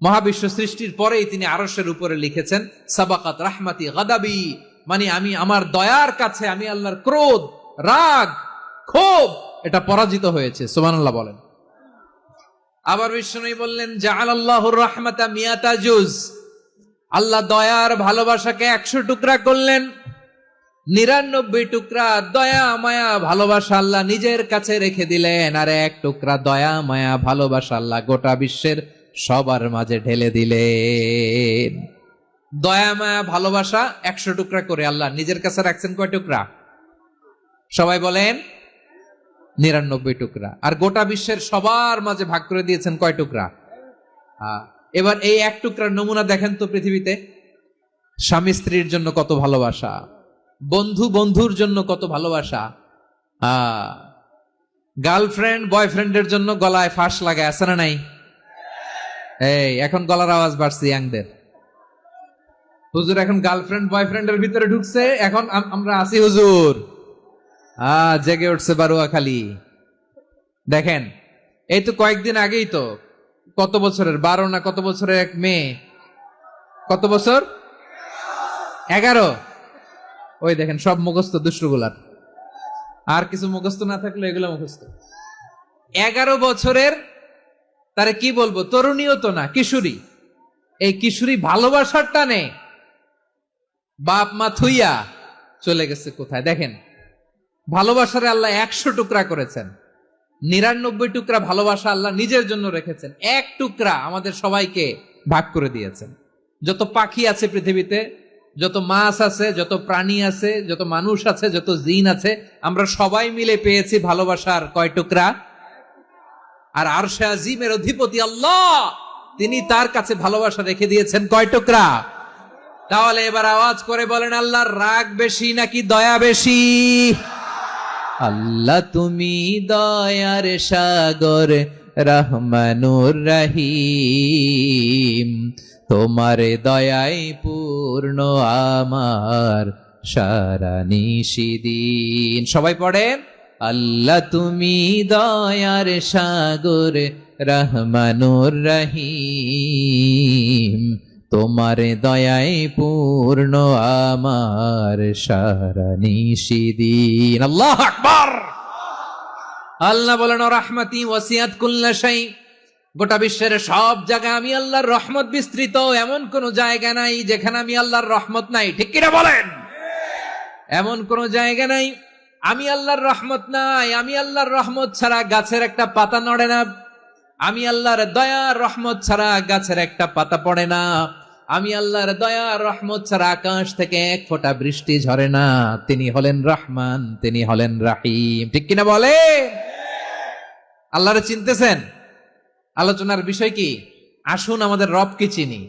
মহাবিশ্ব সৃষ্টির পরেই তিনি আরশের উপরে লিখেছেন সাবাকাত রাহমাতি গাদাবি, মানে আমি আমার দয়ার কাছে আমি আল্লাহর ক্রোধ, রাগ, ক্ষোভ এটা পরাজিত হয়েছে। সুবহানাল্লাহ বলেন। আবার বিষ্ণু বললেন জাআলাল্লাহুর রাহমাতা মিয়াতা জুজ, আল্লাহ দয়ার ভালোবাসাকে 100 টুকরা করলেন। 99 টুকরা দয়া মায়া ভালোবাসা আল্লাহ নিজের কাছে রেখে দিলেন, আর 1 টুকরা দয়া মায়া ভালোবাসা আল্লাহ গোটা বিশ্বের সবার মাঝে ঢেলে দিলেন। দয়া মায়া ভালোবাসা 100 টুকরা করে আল্লাহ নিজের কাছে রাখছেন। কয় টুকরা? সবাই বলেন 99 টুকরা। আর গোটা বিশ্বের সবার মাঝে ভাগ করে দিয়েছেন কয় টুকরা? এবার এই 1 টুকরার নমুনা দেখেন তো পৃথিবীতে। স্বামী স্ত্রীর জন্য কত ভালোবাসা, বন্ধু বন্ধুর জন্য কত ভালোবাসা, গার্লফ্রেন্ড বয়ফ্রেন্ডের জন্য গলায় ফাঁস লাগায়, আছে না নাই? এই এখন গলার আওয়াজ বাড়ছে ইয়াংদের। হুজুর এখন গার্লফ্রেন্ড বয়ফ্রেন্ডের ভিতরে ঢুকছে, এখন আমরা আছি হুজুর। জেগে উঠছে বারোয়াখালী। দেখেন এই তো কয়েকদিন আগেই তো, কত বছরের 12 না কত বছরের এক মেয়ে, কত বছর? 11। ওই দেখেন সব মুখস্থ দুষ্টগুলার, আর কিছু মুখস্থ না থাকলে এগুলো মুখস্থ। 11 বছরের, তারে কি বলবো, তরুণীও তো না, কিশোরী। এই কিশোরী ভালোবাসার টানে বাপ মা থুইয়া চলে গেছে কোথায়? দেখেন ভালোবাসারে আল্লাহ 100 টুকরা করেছেন, 99 টুকরা ভালোবাসা আল্লাহ নিজের জন্য রেখেছেন, 1 টুকরা আমাদের সবাইকে ভাগ করে দিয়েছেন। যত পাখি আছে পৃথিবীতে, যত মাছ আছে, যত প্রাণী আছে, যত মানুষ আছে, যত জিন আছে, আমরা সবাই মিলে পেয়েছি ভালোবাসার কয় টুকরা? আর আরশে আজিমের অধিপতি আল্লাহ, তিনি তার কাছে ভালোবাসা রেখে দিয়েছেন কয় টুকরা? তাহলে এবার আওয়াজ করে বলেন, আল্লাহর রাগ বেশি নাকি দয়া বেশি? আল্লাহ তুমি দয়ার সাগর রহমানুর রহিম, তোমার দয়ায় পূর্ণ আমার সারা নিশিদিন। সবাই পড়েন, আল্লাহ তুমি দয়ার সাগর রহমানুর রহিম, তোমার দয়ায় পূর্ণ আমার সারা নিশিদিন। আল্লাহু আকবার। আল্লাহ বলেন রাহমাতি ওয়াসিআত কুল্লা শাই, গোটা বিশ্বের সব জায়গায় আমি আল্লাহর রহমত বিস্তৃত, এমন কোন জায়গা নাই যেখানে আমি আল্লাহর রহমত নাই। ঠিক কিনা বলেন? এমন কোন জায়গা নাই আমি আল্লাহর রহমত নাই। আমি আল্লাহর রহমত ছাড়া গাছের একটা পাতা নড়ে না, আমি আল্লাহর দয়ার রহমত ছাড়া গাছের একটা পাতা পড়ে না, আমি আল্লাহর দয়ার রহমত ছাড়া আকাশ থেকে 1 ফোঁটা বৃষ্টি ঝরে না। তিনি হলেন রহমান, তিনি হলেন রাহিম। ঠিক কিনা বলে? আল্লাহরে চিনতেছেন? আলোচনার বিষয় কি? আসুন আমাদের রবকে চিনি।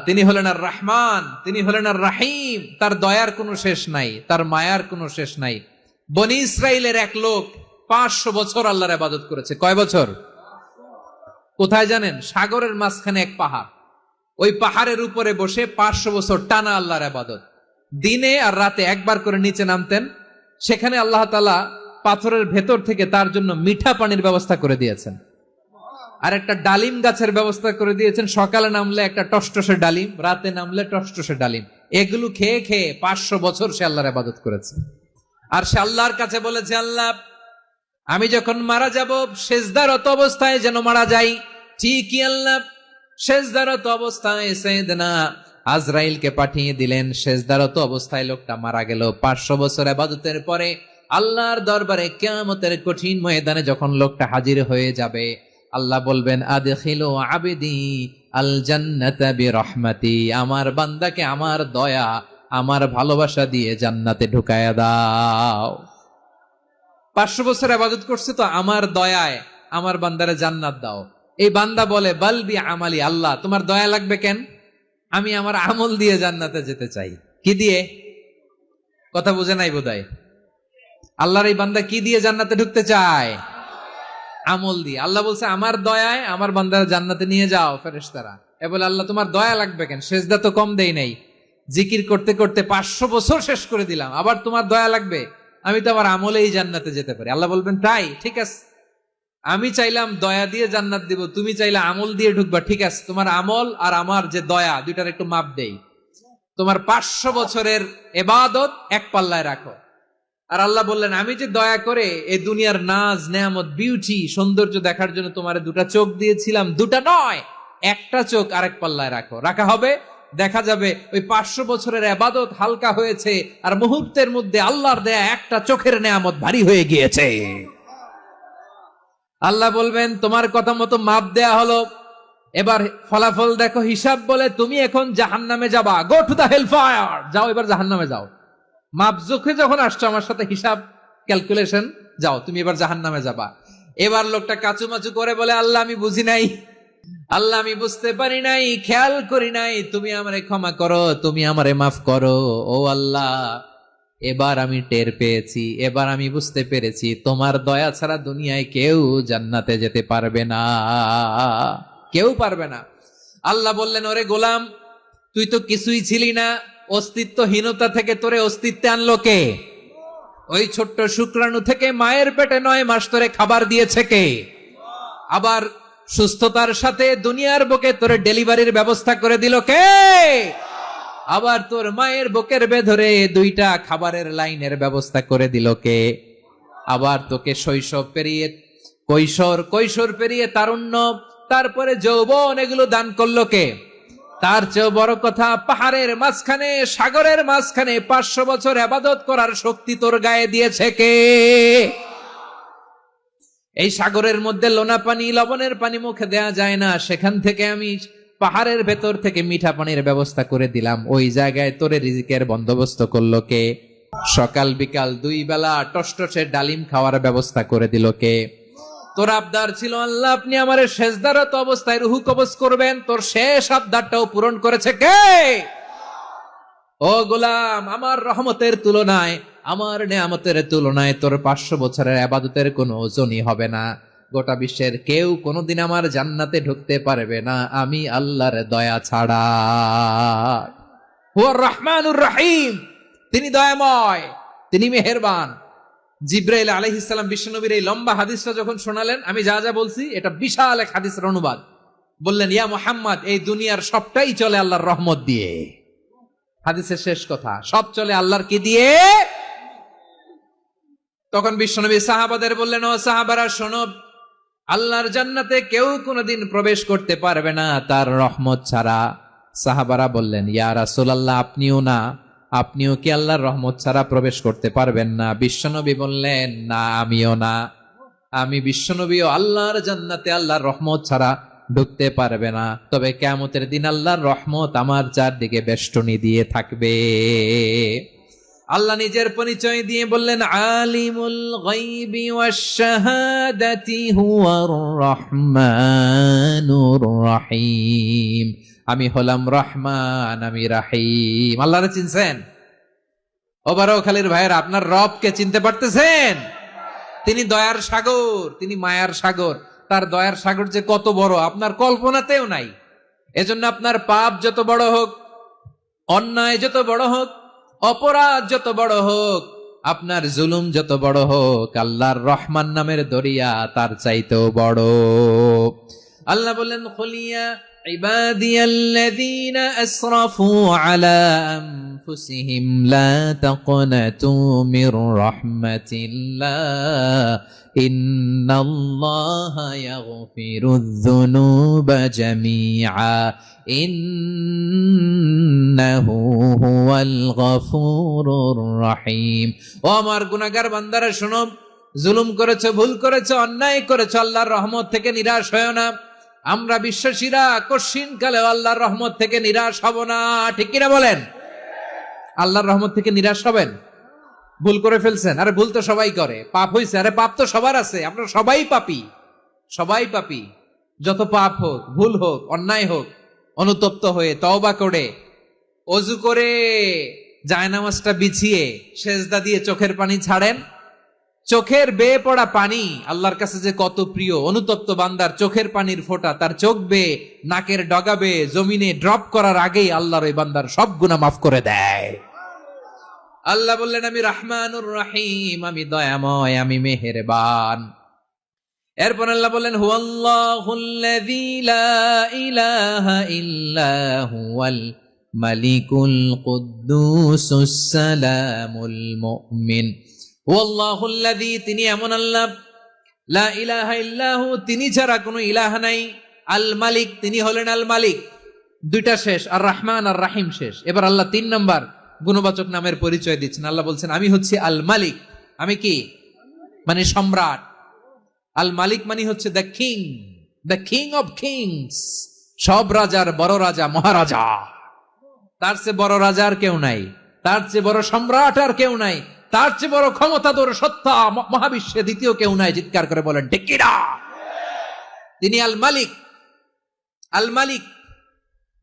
তিনি হলেন আর রহমান, তিনি হলেন আর রাহিম। তার দয়ার কোনো শেষ নাই, তার মায়ার কোনো শেষ নাই। বনি ইসরাইলের এক লোক 500 বছর আল্লাহর ইবাদত করেছে। কয় বছর? কোথায় জানেন? সাগরের মাঝখানে এক পাহাড়, ওই পাহাড়ের উপরে বসে 500 বছর টানা আল্লাহর ইবাদত। দিনে আর রাতে একবার করে নিচে নামতেন। সেখানে আল্লাহ তাআলা পাথরের ভেতর থেকে তার জন্য মিঠা পানির ব্যবস্থা করে দিয়েছেন, আর একটা ডালিম গাছের ব্যবস্থা করে দিয়েছেন। সকালে নামলে একটা টসটসে ডালিম, রাতে নামলে টসটসে ডালিম। এগুলো খেয়ে খেয়ে 500 বছর সে আল্লাহর ইবাদত করেছে। আর সে আল্লাহর কাছে বলেছে, আল্লাহ আমি যখন মারা যাব সেজদারত অবস্থায় যেন মারা যাই। ঠিকই আল্লাহ সেজদারত অবস্থায় সাইয়েদনা আজরাইলকে পাঠিয়ে দিলেন। সেজদারত অবস্থায় লোকটা মারা গেল। 500 বছর ইবাদতের পরে আল্লাহর দরবারে কিয়ামতের কঠিন ময়দানে যখন লোকটা হাজির হয়ে যাবে, আল্লাহ বলবেন, আদখিলু আবদি আল জান্নাতা বিরহমাতি, আমার বান্দাকে আমার দয়া, আমার ভালোবাসা দিয়ে জান্নাতে ঢুকায়া দাও। 500 বছর ইবাদত করছে তো আমার দয়ায় আমার বান্দারে জান্নাত দাও। এই বান্দা বলে, বালবি আমালি, আল্লাহ তোমার দয়া লাগবে কেন? আমি আমার আমল দিয়ে জান্নাতে যেতে চাই। কি দিয়ে? কথা বুঝে নাই বোধহয়। আল্লাহর এই বান্দা কি দিয়ে জান্নাতে ঢুকতে চায়? আমল দিয়ে। আল্লাহ বলছে, আমার দয়ায় আমার বান্দারা জান্নাতে নিয়ে যাও। ফেরেশতারা এ বলে, আল্লাহ তোমার দয়া লাগবে কেন? সেজদা তো কম দেই নাই, জিকির করতে করতে 500 বছর শেষ করে দিলাম, আবার তোমার দয়া লাগবে? আমি তো আমার আমলেই জান্নাতে যেতে পারি। আল্লাহ বলবেন, তাই ঠিক আছে, আমি চাইলাম দয়া দিয়ে জান্নাত দিব, তুমি চাইলে আমল দিয়ে ঢুকবা। ঠিক আছে, তোমার আমল আর আমার যে দয়া, দুইটার একটু মাপ দেই। তোমার 500 বছরের ইবাদত এক পাল্লায় রাখো। আর আল্লাহ বললেন, আমি যে দয়া করে এই দুনিয়ার নাজ নেয়ামত বিউটি সৌন্দর্য দেখার জন্য তোমারে 2টা চোখ দিয়েছিলাম, 2টা নয়, একটা চোখ আরেক পাল্লায় রাখো। রাখা হবে, দেখা যাবে ওই 500 বছরের ইবাদত হালকা হয়েছে, আর মুহূর্তের মধ্যে আল্লাহর দেয়া একটা চোখের নেয়ামত ভারী হয়ে গিয়েছে। আল্লাহ বলবেন, তোমার কথা মতো মাপ দেয়া হলো, এবার ফলাফল দেখো। হিসাব বলে, তুমি এখন জাহান্নামে যাবা। Go to the hell fire, যাও এবার জাহান্নামে যাও। মাপ চোখে যখন আসছো আমার সাথে হিসাব ক্যালকুলেশন, যাও তুমি এবার জাহান্নামে যাবা। এবার লোকটা কাচুমাচু করে বলে, আল্লাহ আমি বুঝি নাই, আল্লাহ আমি বুঝতে পারি নাই, খেয়াল করি নাই, তুমি আমারে ক্ষমা করো, তুমি আমারে মাফ করো। ও আল্লাহ, এবার আমি টের পেয়েছি, এবার আমি বুঝতে পেরেছি, তোমার দয়া ছাড়া দুনিয়ায় কেউ জান্নাতে যেতে পারবে না, কেউ পারবে না। আল্লাহ বললেন, ওরে গোলাম, তুই তো কিছুই ছিলি না, অস্তিত্বহীনতা থেকে তোরে অস্তিত্বে আনলো কে? ওই ছোট্ট শুক্রাণু থেকে মায়ের পেটে 9 মাস ধরে খাবার দিয়েছে কে? আবার সুস্থতার সাথে দুনিয়ার বুকে তোরে ডেলিভারির ব্যবস্থা করে দিল কে? আবার তোর মায়ের বুকের ভেতরে 2টা খাবারের লাইনের ব্যবস্থা করে দিল কে? আবার তোকে শৈশব পেরিয়ে কৈশোর পেরিয়ে তারুণ্য, তারপরে যৌবন, এগুলো দান করলো কে? তার চেয়ে বড় কথা, পাহাড়ের মাঝখানে সাগরের মাঝখানে 500 বছর ইবাদত করার শক্তি তোর গায়ে দিয়েছে কে? এই সাগরের মধ্যে লোনা পানি, লবণের পানি মুখে দেয়া যায় না, সেখান থেকে আমি পাহাড়ের ভেতর থেকে মিঠা পানির ব্যবস্থা করে দিলাম। ওই জায়গায় তোরে রিজিকের বন্দোবস্ত করলো কে? সকাল বিকাল 2 বেলা টসটসে ডালিম খাওয়ার ব্যবস্থা করে দিল কে? তোর আবদার ছিল, আল্লাহ আপনি আমারে সেজদারত অবস্থায় রুহু কবজ করবেন, তোর শেষ আবদারটাও পূরণ করেছে কে? ও গোলাম, আমার রহমতের তুলনায়, আমার নেয়ামতের তুলনায় তোর 500 বছরের ইবাদতের কোনো ওজনই হবে না। গোটা বিশ্বের কেউ কোনোদিন আমার জান্নাতে ঢুকতে পারবে না আমি আল্লাহর দয়া ছাড়া। হুয়ার রহমানুর রহিম, তিনি দয়াময়, তিনি মেহেরবান। জিব্রাইল আলাইহিস সালাম বিশ্বনবীর এই লম্বা হাদিসটা যখন শোনালেন, আমি যা যা বলছি এটা বিশাল এক হাদিসের অনুবাদ। বললেন, ইয়া মুহাম্মদ, এই দুনিয়ার সবটাই চলে আল্লাহর রহমত দিয়ে। হাদিসের শেষ কথা, সব চলে আল্লাহর কি দিয়ে? তখন বিশ্বনবী সাহাবাদের বললেন, ও সাহাবারা শোনো, আল্লাহর জান্নাতে কেউ কোনোদিন প্রবেশ করতে পারবে না তার রহমত ছাড়া। সাহাবারা বললেন, ইয়া রাসূলুল্লাহ, আপনিও না? আপনিও কি আল্লাহর রহমত ছাড়া প্রবেশ করতে পারবেন না? বিশ্বনবী বললেন, না আমিও না, আমি বিশ্বনবীও আল্লাহর জান্নাতে আল্লাহর রহমত ছাড়া ঢুকতে পারবে না। তবে কিয়ামতের দিন আল্লাহর রহমত আমার চারদিকে বেষ্টনী দিয়ে থাকবে। আল্লাহ নিজের পরিচয় দিয়ে বললেন, আলিমুল গায়বি ওয়াশ শাহাদাতি হুয়ার রহমানুর রহিম। আমি হলাম রহমান, আমি রাহিম। আল্লাহরে চিনছেন? ওবারও খালির ভাইয়ের, আপনার রবকে চিনতে পারতেছেন? তিনি দয়ার সাগর, তিনি মায়ার সাগর। তার দয়ার সাগর যে কত বড় আপনার কল্পনাতেও নাই। এজন্য আপনার পাপ যত বড় হোক, অন্যায় যত বড় হোক, অপরাধ যত বড় হোক, আপনার জুলুম যত বড় হোক, আল্লাহর রহমান নামের দরিয়া তার চাইতেও বড়। আল্লাহ বললেন, খুলিয়া ইবাদিয়াল্লাযীনা আসরাফু আলা আনফুসিহিম লা তাকনাতু মির রাহমাতিল্লাহ ইন্নাল্লাহা ইয়াগফিরুয যুনুবা জামিআ ইন্নাহু হুয়াল গফুরুর রহিম। ও আমার গুনাহগার বান্দারা শোনো, জুলুম করেছো, ভুল করেছো, অন্যায় করেছো, আল্লাহর রহমত থেকে নিরাশ হয়ো না। আমরা বিশ্বাসীরা কঠিন কালে আল্লাহর রহমত থেকে নিরাশ হব না, ঠিক কিনা বলেন? আল্লাহর রহমত থেকে নিরাশ হবেন? ভুল করে ফেলছেন, আরে ভুল তো সবাই করে। পাপ হয়েছে, আরে পাপ তো সবার আছে, আমরা সবাই পাপী, সবাই পাপী। যত পাপ হোক, ভুল হোক, অন্যায় হোক, অনুতপ্ত হয়ে তওবা করে, ওযু করে, জায়নামাজটা বিছিয়ে সেজদা দিয়ে চোখের পানি ছাড়েন। চোখের বেয়ে পড়া পানি আল্লাহর কাছে যে কত প্রিয়। অনুতপ্ত বান্দার চোখের পানির ফোঁটা তার চোখ বেয়ে, নাকের ডগা বেয়ে জমিনে ড্রপ করার আগেই আল্লাহর ওই বান্দার সব গুনাহ মাফ করে দেয়। আল্লাহ বললেন, আমি রহমানুর রহিম, আমি দয়াময়, আমি মেহেরবান। এরপর আল্লাহ বললেন, হুয়াল্লাহুল্লাযী লা ইলাহা ইল্লা হুয়াল মালিকুল কুদ্দুসুস সালামুল মুমিন। হুয়াল্লাহুল্লাযী, তিনি এমন আল্লাহ, লা ইলাহা ইল্লাহু, তিনি ছাড়া কোনো ইলাহ নাই, আল মালিক, তিনি হলেন আল মালিক। দুইটা শেষ, আর রহমান আর রাহিম শেষ। এবার আল্লাহ 3 নম্বর গুণবাচক নামের পরিচয় দিচ্ছেন। আল্লাহ বলছেন, আমি হচ্ছি আল মালিক। আমি কি? মানে সম্রাট। আল মালিক মানে হচ্ছে the king, the king of kings, সব রাজার বড় রাজা, মহারাজা। তার চেয়ে বড় রাজা আর কেউ নাই, তার চেয়ে বড় সম্রাট আর কেউ নাই, তার চেয়ে বড় ক্ষমতাধর সত্তা মহাবিশ্বে দ্বিতীয় কেউ নাই। চিৎকার করে বলেন ঠিক কিনা? তিনি আল মালিক। আল মালিক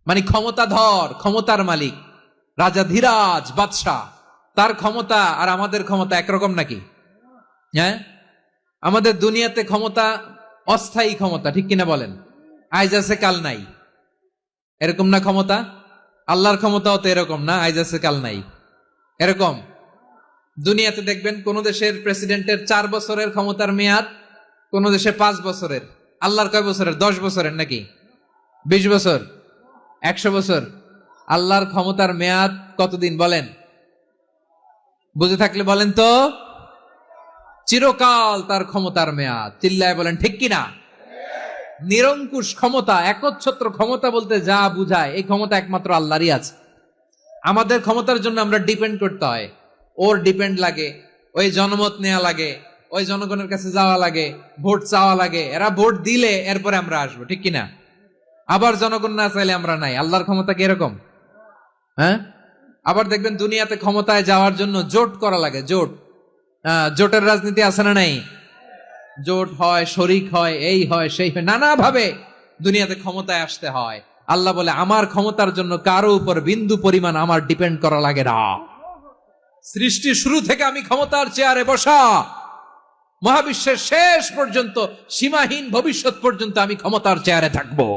মানে ক্ষমতাধর, ক্ষমতার মালিক, রাজা ধীরাজ বাদশাহ। তার ক্ষমতা আর আমাদের ক্ষমতা একরকম নাকি? হ্যাঁ, আমাদের দুনিয়াতে ক্ষমতা অস্থায়ী ক্ষমতা, ঠিক কিনা বলেন? আইজ আছে কাল নাই, এরকম না ক্ষমতা? আল্লাহর ক্ষমতাও তো এরকম না, আইজ আছে কাল নাই এরকম। দুনিয়াতে দেখবেন কোন দেশের প্রেসিডেন্টের 4 বছরের ক্ষমতার মেয়াদ, কোন দেশে 5 বছরের। আল্লাহর কয় বছরের? 10 বছরের নাকি 20 বছর, 100 বছর। আল্লাহর ক্ষমতার মেয়াদ কতদিন বলেন? বুঝে থাকলে বলেন তো। চিরকাল তার ক্ষমতার মেয়াদ। চিল্লায় বলেন ঠিক কিনা? নিরঙ্কুশ ক্ষমতা, একচ্ছত্র ক্ষমতা বলতে যা বুঝায়, এই ক্ষমতা একমাত্র আল্লাহরই আছে। আমাদের ক্ষমতার জন্য আমরা ডিপেন্ড করতে হয়, ওর ডিপেন্ড লাগে, ওই জনমত নেওয়া লাগে, ওই জনগণের কাছে যাওয়া লাগে, ভোট চাওয়া লাগে, এরা ভোট দিলে এরপরে আমরা আসবো, ঠিক কিনা? আবার জনগণ না চাইলে আমরা নাই। আল্লাহর ক্ষমতা কি এরকম? হ্যাঁ। আবার দেখবেন দুনিয়াতে ক্ষমতায় যাওয়ার জন্য জোট করা লাগে, জোট। জোটের রাজনীতি আছে না নাই? জোট হয়, শরিক হয়, এই হয়, সেই হয়, নানা ভাবে দুনিয়াতে ক্ষমতায় আসতে হয়। আল্লাহ বলে, আমার ক্ষমতার জন্য কারো উপর বিন্দু পরিমাণ আমার ডিপেন্ড করা লাগে না। সৃষ্টি শুরু থেকে আমি ক্ষমতার চেয়ারে বসা, মহাবিশ্বের শেষ পর্যন্ত, সীমাহীন ভবিষ্যৎ পর্যন্ত আমি ক্ষমতার চেয়ারে থাকবো।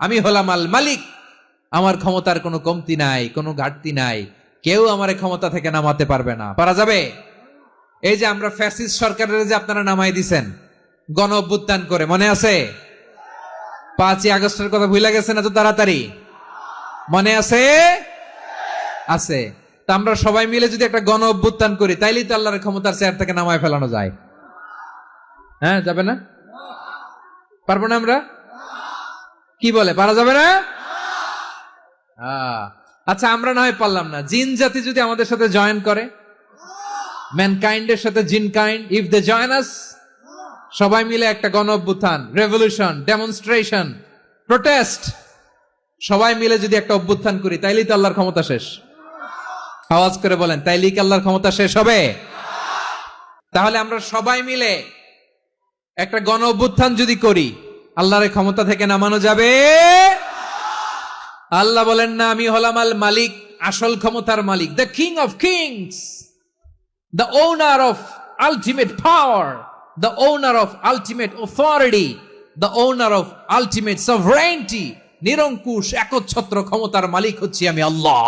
আমি হলাম আল মালিক। আমার ক্ষমতার কোনো কমতি নাই, কোনো ঘাটতি নাই। কেউ আমার ক্ষমতা থেকে নামাতে পারবে না। পারা যাবে? এই যে আমরা ফ্যাসিস্ট সরকারের যে আপনারা নামাই দিছেন গণ অভ্যুত্থান করে, মনে আছে? 5ই আগস্টের কথা ভুলে গেছেন এত তাড়াতাড়ি? মনে আছে? আছে। তা আমরা সবাই মিলে যদি একটা গণ অভ্যুত্থান করি, তাইলেই তো আল্লাহর ক্ষমতার চেয়ার থেকে নামায় ফেলানো যায়। হ্যাঁ, যাবে না? পারবো না আমরা? কি বলে, পারা যাবে না? আচ্ছা, আমরা না হয় পারলাম না, জিন জাতি যদি আমাদের সাথে জয়েন করে, ম্যানকাইন্ডের সাথে জিনকাইন্ড, ইফ দে জয়েন আস, সবাই মিলে একটা গণ অভ্যুত্থান, রেভলিউশন, ডেমনস্ট্রেশন, প্রোটেস্ট, সবাই মিলে যদি একটা অভ্যুত্থান করি, তাইলেই তো আল্লাহর ক্ষমতা শেষ। আওয়াজ করে বলেন, তাইলেই কি আল্লাহর ক্ষমতা শেষ হবে? তাহলে আমরা সবাই মিলে একটা গণ অভ্যুত্থান যদি করি, আল্লাহর ক্ষমতা থেকে নামানো যাবে? আল্লাহ বলেন না আমি হলাম আল মালিক, আসল ক্ষমতার মালিক, the king of kings, the owner of ultimate power, the owner of ultimate authority, the owner of ultimate sovereignty. নিরঙ্কুশ একচ্ছত্র ক্ষমতার মালিক হচ্ছি আমি আল্লাহ।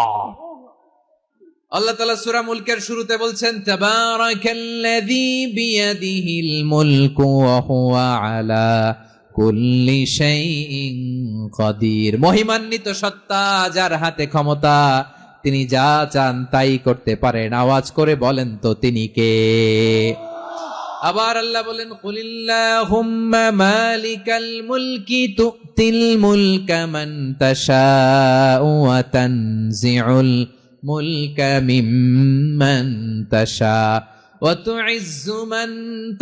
আল্লাহ তাআলা সূরা মুলকের শুরুতে বলছেন তাবারাকাল্লাযী বিয়াদিহিল মুলকু ওয়া হুয়া আলা কুল্লি শাইইন কাদির। মহিমান্বিত সত্তা, যার হাতে ক্ষমতা, তিনি যা চান তাই করতে পারেন। আওয়াজ করে বলেন তো তিনি কে? আবার আল্লাহ বলেন কুলিল্লাহুম্মা মালিকাল মুলকি তুতিল মুলকা মান তাশাউ ওয়া তানজিউল মুলকা মিম্মান তাশা ওয়া তুইজ্জু মান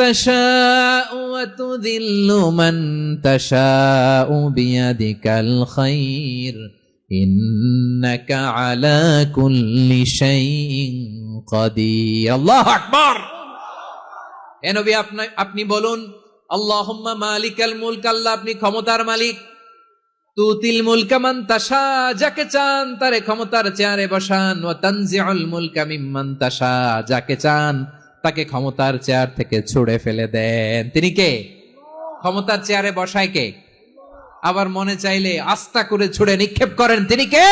তাশাউ ওয়া তুযিল্লু মান তাশাউ বিয়াদিকাল খায়র ইন্নাকা আলা কুল্লি শাইইন কাদির। আল্লাহু আকবার। এ নবী আপনি বলুন আল্লাহুম্মা মালিকাল মুলক, আল্লাহ আপনি ক্ষমতার মালিক। তুতিল মুলকা মান তাশা, যাকে চান তারে ক্ষমতার চেয়ারে বসান। ওয়া তানজিউল মুলকা মিম্মান তাশা, যাকে চান তাকে ক্ষমতার চেয়ার থেকে ছুড়ে ফেলে দেন। তিনি কে? ক্ষমতার চেয়ারে বসায় কে? আবার মনে চাইলে আস্থা করে ছুড়ে নিক্ষেপ করেন, তিনি কে?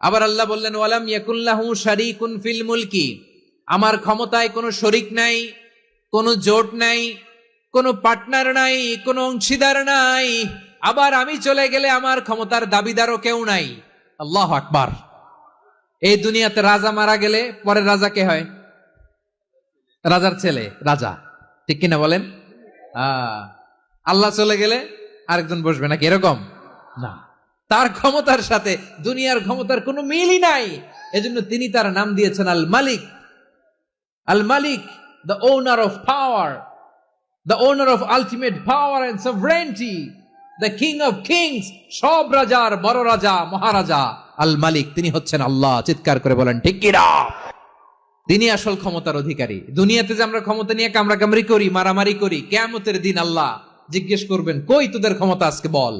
আবার আল্লাহ বললেন ওয়ালাম ইয়াকুল্লাহু শারীকুন ফিল মুলকি, আমার ক্ষমতায় কোনো শরিক নাই, কোনো জোট নাই, কোনো পার্টনার নাই, কোনো অংশীদার নাই। আবার আমি চলে গেলে আমার ক্ষমতার দাবিদারও কেউ নাই। আল্লাহু আকবার। এই দুনিয়াতে রাজা মারা গেলে পরের রাজা কে হয়? রাজার ছেলে রাজা, ঠিক কিনা বলেন? আল্লাহ চলে গেলে আরেকজন বসবে নাকি? এরকম না, তার ক্ষমতার সাথে দুনিয়ার ক্ষমতার কোনো মিলই নাই। এজন্য তিনি তার নাম দিয়েছেন আল মালিক। আল মালিক, the owner of power, the owner of ultimate power and sovereignty, the king of kings, সব রাজার বড় রাজা, মহারাজা আল মালিক, তিনি হচ্ছেন আল্লাহ। চিৎকার করে বলেন ঠিক কি না? তিনি আসল ক্ষমতার অধিকারী। দুনিয়াতে যে আমরা ক্ষমতা নিয়ে কামড়াকামড়ি করি, মারামারি করি, কিয়ামতের দিন আল্লাহ জিজ্ঞেস করবেন কই তোদের ক্ষমতা আজকে বল।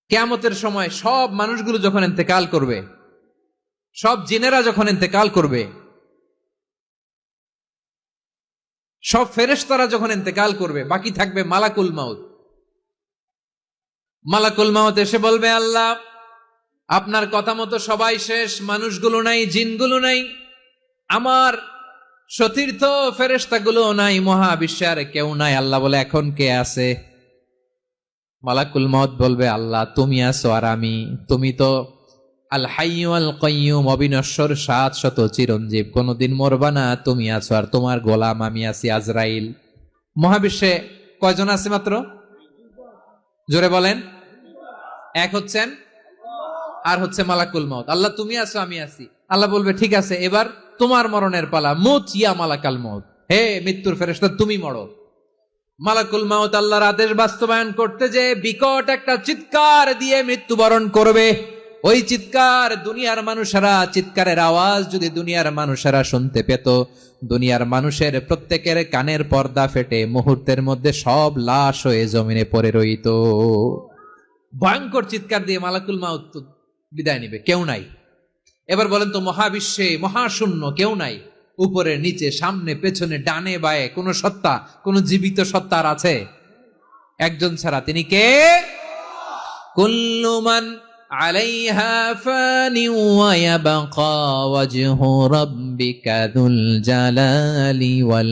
কিয়ামতের সময় সব মানুষগুলো যখন ইন্তেকাল করবে, সব জিনেরা যখন ইন্তেকাল করবে, সব ফেরেশতারা যখন ইন্তেকাল করবে, বাকি থাকবে মালাকুল মাউত। মালাকুল মাউত এসে বলবে আল্লাহ আপনার কথা মতো সবাই শেষ, মানুষগুলো নাই, জিনগুলো নাই, আমার সতীর্থ ফেরেশতাগুলো নাই, মহাবিশ্বে আর কেউ নাই। আল্লাহ বলে এখন কে আছে? মালাকুল মাউত বলবে আল্লাহ তুমি আছো আর আমি। তুমি তো আল হাইয়্যু আল কাইয়্যুম, অবিনশ্বর, শাশ্বত, চিরঞ্জীব, কোনদিন মরবা না, তুমি আছো আর তোমার গোলাম আমি আছি আজরাইল। মহাবিশ্বে কয়জন আছে মাত্র? জোরে বলেন। এক হচ্ছেন আর হচ্ছে মালাকুল মাউত। আল্লাহ তুমি আছো আমি আছি। আল্লাহ বলবে ঠিক আছে এবার তোমার মরণের পালা, মুত ইয়া মালাকাল মাউত, হে মৃত্যুর ফেরেশতা তুমি মরো। মালাকুল মাউত আল্লাহর আদেশ বাস্তবায়ন করতে যে বিকট একটা চিৎকার দিয়ে মৃত্যুবরণ করবে। ওই চিৎকার দুনিয়ার মানুষেরা, চিৎকারের আওয়াজ যদি দুনিয়ার মানুষেরা শুনতে পেত, দুনিয়ার মানুষের প্রত্যেকের কানের পর্দা ফেটে মুহূর্তের মধ্যে সব লাশ হয়ে জমিনে পড়ে রইত। ভয়ঙ্কর চিৎকার দিয়ে মালাকুল মাউত বিদায় নিবে, কেউ নাই। এবার বলেন তো মহাবিশ্বে মহাশূন্য, কেউ নাই, উপরে নিচে সামনে পেছনে ডানে বায়ে কোন সত্তা, কোন জীবিত সত্তার আছে? একজন ছাড়া, তিনি কে? কুল্লু মান আলাইহা ফানি ওয়া ইয়াবকা ওয়াজহু রাব্বিকা যুল জালালি ওয়াল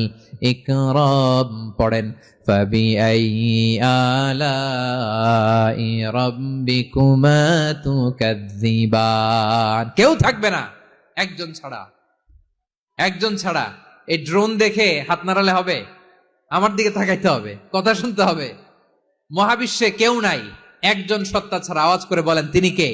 ইকরাম। পড়েন ফাবিআইয়ি আলাই রাব্বিকুমা তুকাজ্জিবান। কেউ থাকবে না একজন ছাড়া। একজন ছাড়া। এই ড্রোন দেখে হাত নাড়ালে হবে? আমার দিকে তাকাইতে হবে, কথা শুনতে হবে। মহাবিশ্বে কেউ নাই একজন সত্তা ছাড়া। আওয়াজ করে বলেন তিনি কে?